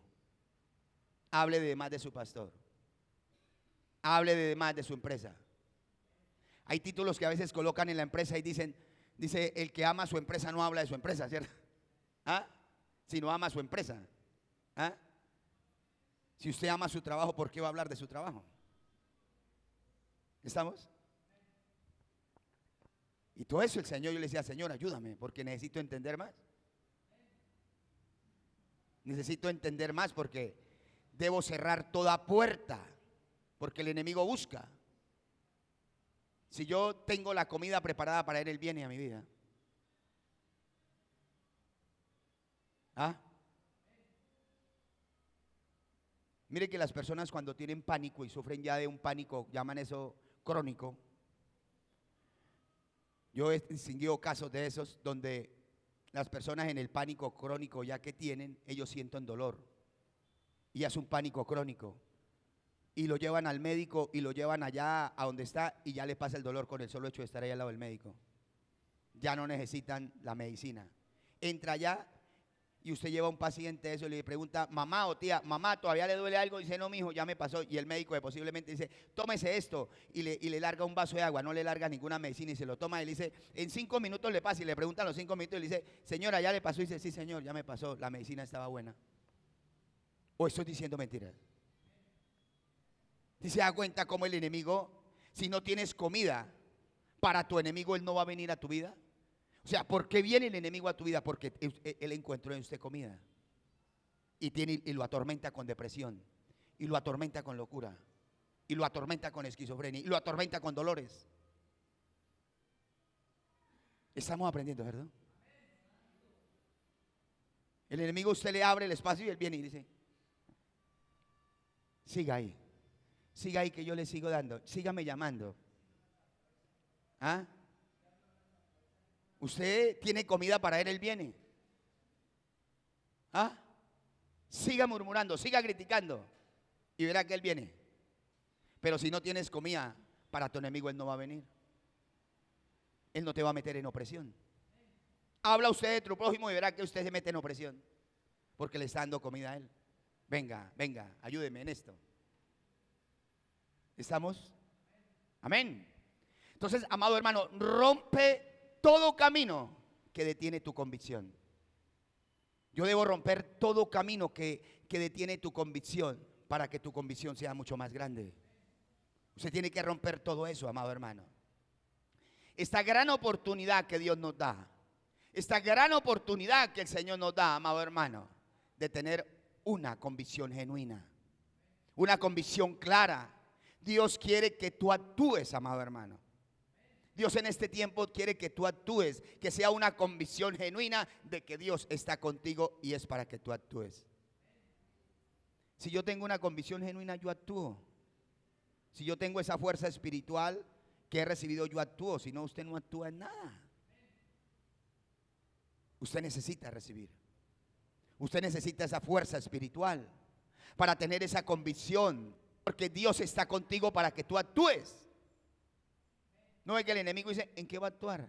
Hable de más de su pastor. Hable de más de su empresa. Hay títulos que a veces colocan en la empresa y dicen, dice, el que ama su empresa no habla de su empresa, ¿cierto? ¿Ah? Si no ama su empresa. ¿Ah? Si usted ama su trabajo, ¿por qué va a hablar de su trabajo? ¿Estamos? Y todo eso el Señor, yo le decía, Señor, ayúdame, porque necesito entender más. Necesito entender más porque debo cerrar toda puerta, porque el enemigo busca. Si yo tengo la comida preparada para él viene a mi vida. ¿Ah? Mire que las personas cuando tienen pánico y sufren ya de un pánico, llaman eso crónico. Yo he distinguido casos de esos donde las personas en el pánico crónico ya que tienen, ellos sienten dolor. Y ya es un pánico crónico. Y lo llevan al médico y lo llevan allá a donde está y ya le pasa el dolor con el solo hecho de estar ahí al lado del médico. Ya no necesitan la medicina. Entra allá y usted lleva a un paciente eso y le pregunta, mamá o tía, mamá, ¿todavía le duele algo? Y dice, no, mijo, ya me pasó. Y el médico posiblemente dice, tómese esto y le larga un vaso de agua, no le larga ninguna medicina y se lo toma y le dice, en 5 minutos le pasa y le preguntan los 5 minutos y le dice, señora, ¿ya le pasó? Y dice, sí, señor, ya me pasó, la medicina estaba buena. ¿O estoy diciendo mentiras? Si se da cuenta cómo el enemigo, si no tienes comida para tu enemigo, él no va a venir a tu vida. O sea, ¿por qué viene el enemigo a tu vida? Porque él encontró en usted comida. Y lo atormenta con depresión. Y lo atormenta con locura. Y lo atormenta con esquizofrenia. Y lo atormenta con dolores. Estamos aprendiendo, ¿verdad? El enemigo, usted le abre el espacio y él viene y dice: siga ahí que yo le sigo dando, sígame llamando. ¿Ah? Usted tiene comida para él viene. ¿Ah? Siga murmurando, siga criticando y verá que él viene. Pero si no tienes comida para tu enemigo, él no va a venir. Él no te va a meter en opresión. Habla usted de tu prójimo y verá que usted se mete en opresión, porque le está dando comida a él. Venga, venga, ayúdeme en esto. ¿Estamos? Amén. Entonces, amado hermano, rompe todo camino que detiene tu convicción. Yo debo romper todo camino que detiene tu convicción para que tu convicción sea mucho más grande. Usted tiene que romper todo eso, amado hermano. Esta gran oportunidad que Dios nos da, esta gran oportunidad que el Señor nos da, amado hermano, de tener una convicción genuina, una convicción clara. Dios quiere que tú actúes, amado hermano. Dios en este tiempo quiere que tú actúes, que sea una convicción genuina de que Dios está contigo y es para que tú actúes. Si yo tengo una convicción genuina, yo actúo. Si yo tengo esa fuerza espiritual que he recibido, yo actúo. Si no, usted no actúa en nada. Usted necesita recibir. Usted necesita esa fuerza espiritual para tener esa convicción, porque Dios está contigo para que tú actúes. No es que el enemigo dice: ¿en qué va a actuar?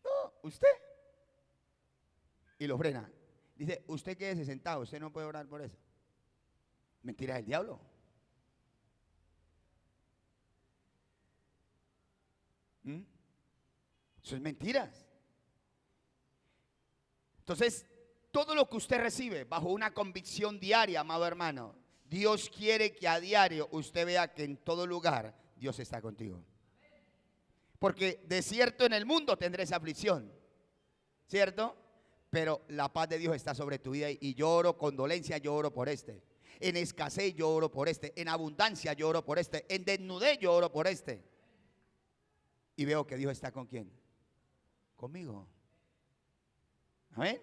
No, usted. Y lo frena. Dice: usted quédese sentado, usted no puede orar por eso. Mentira del diablo. Eso es mentiras. Entonces, todo lo que usted recibe bajo una convicción diaria, amado hermano, Dios quiere que a diario usted vea que en todo lugar Dios está contigo. Porque de cierto en el mundo tendréis aflicción, ¿cierto? Pero la paz de Dios está sobre tu vida, y yo oro con dolencia, yo oro por este. En escasez yo oro por este. En abundancia yo oro por este. En desnudez yo oro por este. Y veo que Dios está con quién. Conmigo. Amén.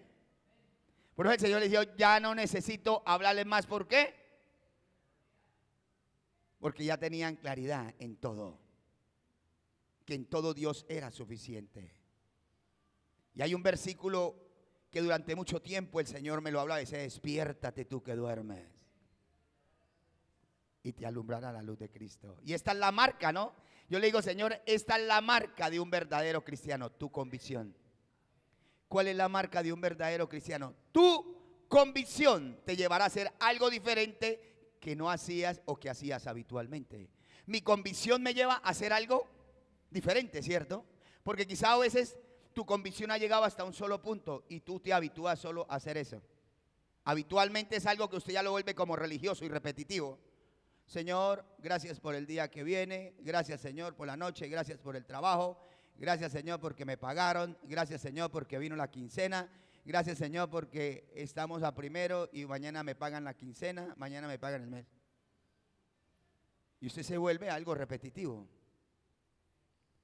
Por eso el Señor le dijo: ya no necesito hablarles más. ¿Por qué? Porque ya tenían claridad en todo, que en todo Dios era suficiente. Y hay un versículo que durante mucho tiempo el Señor me lo hablaba y dice: despiértate tú que duermes, y te alumbrará la luz de Cristo. Y esta es la marca, ¿no? Yo le digo: Señor, esta es la marca de un verdadero cristiano, tu convicción. ¿Cuál es la marca de un verdadero cristiano? Tu convicción te llevará a hacer algo diferente que no hacías o que hacías habitualmente. Mi convicción me lleva a hacer algo diferente, ¿cierto? Porque quizá a veces tu convicción ha llegado hasta un solo punto y tú te habitúas solo a hacer eso. Habitualmente es algo que usted ya lo vuelve como religioso y repetitivo. Señor, gracias por el día que viene, gracias Señor por la noche, gracias por el trabajo, gracias Señor porque me pagaron, gracias Señor porque vino la quincena, gracias Señor porque estamos a primero y mañana me pagan la quincena, mañana me pagan el mes. Y usted se vuelve algo repetitivo.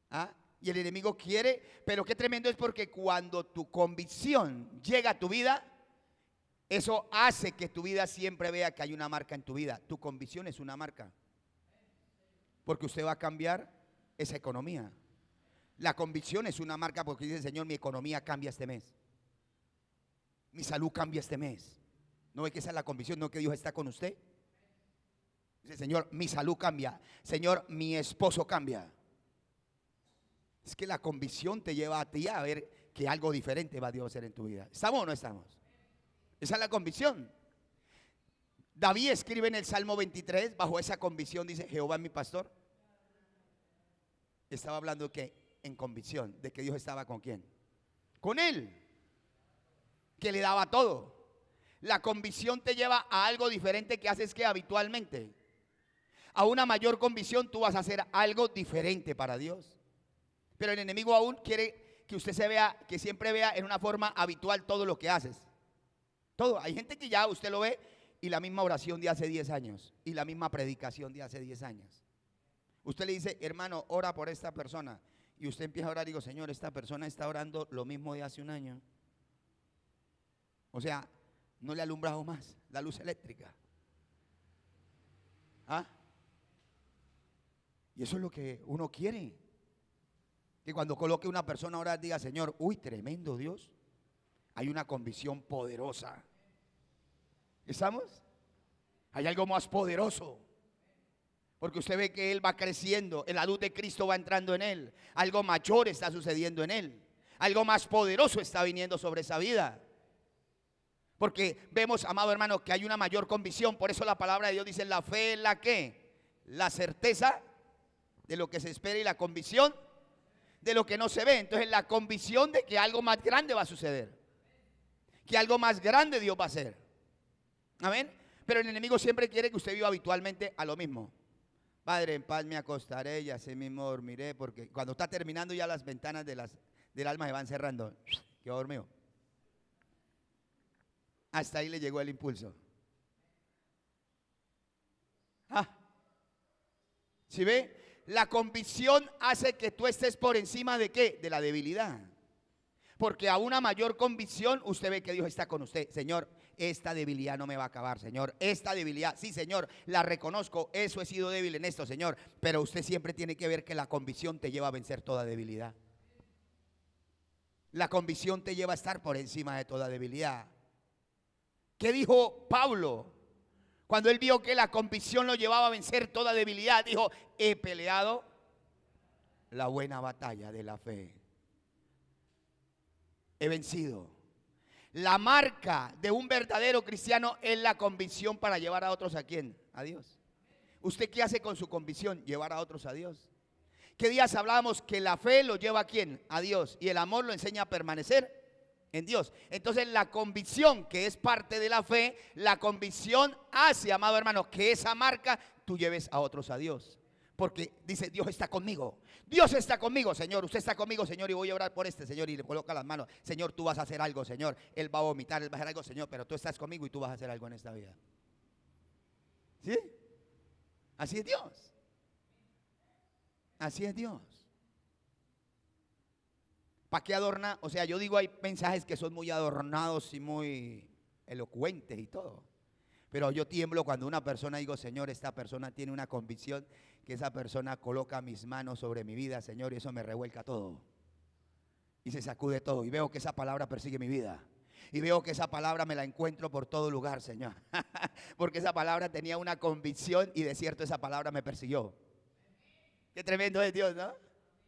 ¿Ah? Y el enemigo quiere, pero qué tremendo es, porque cuando tu convicción llega a tu vida, eso hace que tu vida siempre vea que hay una marca en tu vida. Tu convicción es una marca, porque usted va a cambiar esa economía. La convicción es una marca, porque dice: Señor, mi economía cambia este mes, mi salud cambia este mes. ¿No ve que esa es la convicción? ¿No que Dios está con usted? Dice: Señor, mi salud cambia. Señor, mi esposo cambia. Es que la convicción te lleva a ti a ver que algo diferente va a Dios a hacer en tu vida. ¿Estamos o no estamos? Esa es la convicción. David escribe en el Salmo 23, bajo esa convicción, dice: Jehová es mi pastor. Estaba hablando que en convicción de que Dios estaba con quién, con él, que le daba todo. La convicción te lleva a algo diferente que haces que habitualmente. A una mayor convicción tú vas a hacer algo diferente para Dios. Pero el enemigo aún quiere que usted se vea, que siempre vea en una forma habitual todo lo que haces. Todo. Hay gente que ya usted lo ve y la misma oración de hace 10 años y la misma predicación de hace 10 años. Usted le dice: hermano, ora por esta persona, y usted empieza a orar y digo: Señor, esta persona está orando lo mismo de hace un año. O sea, no le ha alumbrado más la luz eléctrica. ¿Ah? Y eso es lo que uno quiere. Que cuando coloque una persona ahora diga, Señor, uy, tremendo Dios. Hay una convicción poderosa. ¿Estamos? Hay algo más poderoso. Porque usted ve que Él va creciendo, la luz de Cristo va entrando en Él. Algo mayor está sucediendo en Él. Algo más poderoso está viniendo sobre esa vida. Porque vemos, amado hermano, que hay una mayor convicción. Por eso la palabra de Dios dice, la fe es la ¿qué? La certeza de lo que se espera y la convicción de lo que no se ve. Entonces la convicción de que algo más grande va a suceder. Que algo más grande Dios va a hacer. Amén. Pero el enemigo siempre quiere que usted viva habitualmente a lo mismo. Padre, en paz me acostaré y así mismo dormiré. Porque cuando está terminando ya las ventanas del alma se van cerrando. Quedó dormido. Hasta ahí le llegó el impulso. ¿Sí ve? La convicción hace que tú estés por encima de ¿qué? De la debilidad. Porque a una mayor convicción usted ve que Dios está con usted. Señor, esta debilidad no me va a acabar, Señor. Esta debilidad, sí, Señor, la reconozco. Eso he sido débil en esto, Señor. Pero usted siempre tiene que ver que la convicción te lleva a vencer toda debilidad. La convicción te lleva a estar por encima de toda debilidad. ¿Qué dijo Pablo? Cuando él vio que la convicción lo llevaba a vencer toda debilidad, dijo, he peleado la buena batalla de la fe. He vencido. La marca de un verdadero cristiano es la convicción para llevar a otros ¿a quién? A Dios. ¿Usted qué hace con su convicción? Llevar a otros a Dios. ¿Qué días hablábamos que la fe lo lleva a quién? A Dios. Y el amor lo enseña a permanecer en Dios. Entonces la convicción, que es parte de la fe, la convicción hace, amado hermano, que esa marca tú lleves a otros a Dios. Porque dice, Dios está conmigo. Dios está conmigo, Señor. Usted está conmigo, Señor, y voy a orar por este, Señor. Y le coloca las manos. Señor, tú vas a hacer algo, Señor. Él va a vomitar, él va a hacer algo, Señor. Pero tú estás conmigo y tú vas a hacer algo en esta vida. ¿Sí? Así es Dios. Así es Dios. ¿Para qué adorna? O sea, yo digo, hay mensajes que son muy adornados y muy elocuentes y todo. Pero yo tiemblo cuando una persona digo, Señor, esta persona tiene una convicción que esa persona coloca mis manos sobre mi vida, Señor, y eso me revuelca todo. Y se sacude todo. Y veo que esa palabra persigue mi vida. Y veo que esa palabra me la encuentro por todo lugar, Señor. Porque esa palabra tenía una convicción y de cierto esa palabra me persiguió. Qué tremendo es Dios, ¿no?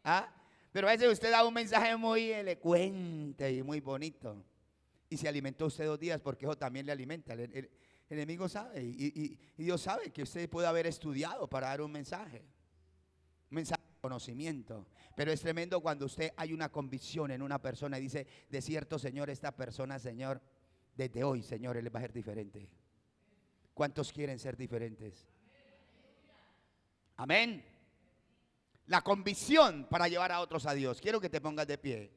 ¿Ah? Pero a veces usted da un mensaje muy elocuente y muy bonito. Y se alimentó usted 2 días porque eso también le alimenta. El enemigo sabe y Dios sabe que usted puede haber estudiado para dar un mensaje. Un mensaje de conocimiento. Pero es tremendo cuando usted hay una convicción en una persona y dice, de cierto, Señor, esta persona, Señor, desde hoy, Señor, Él va a ser diferente. ¿Cuántos quieren ser diferentes? Amén. La convicción para llevar a otros a Dios. Quiero que te pongas de pie.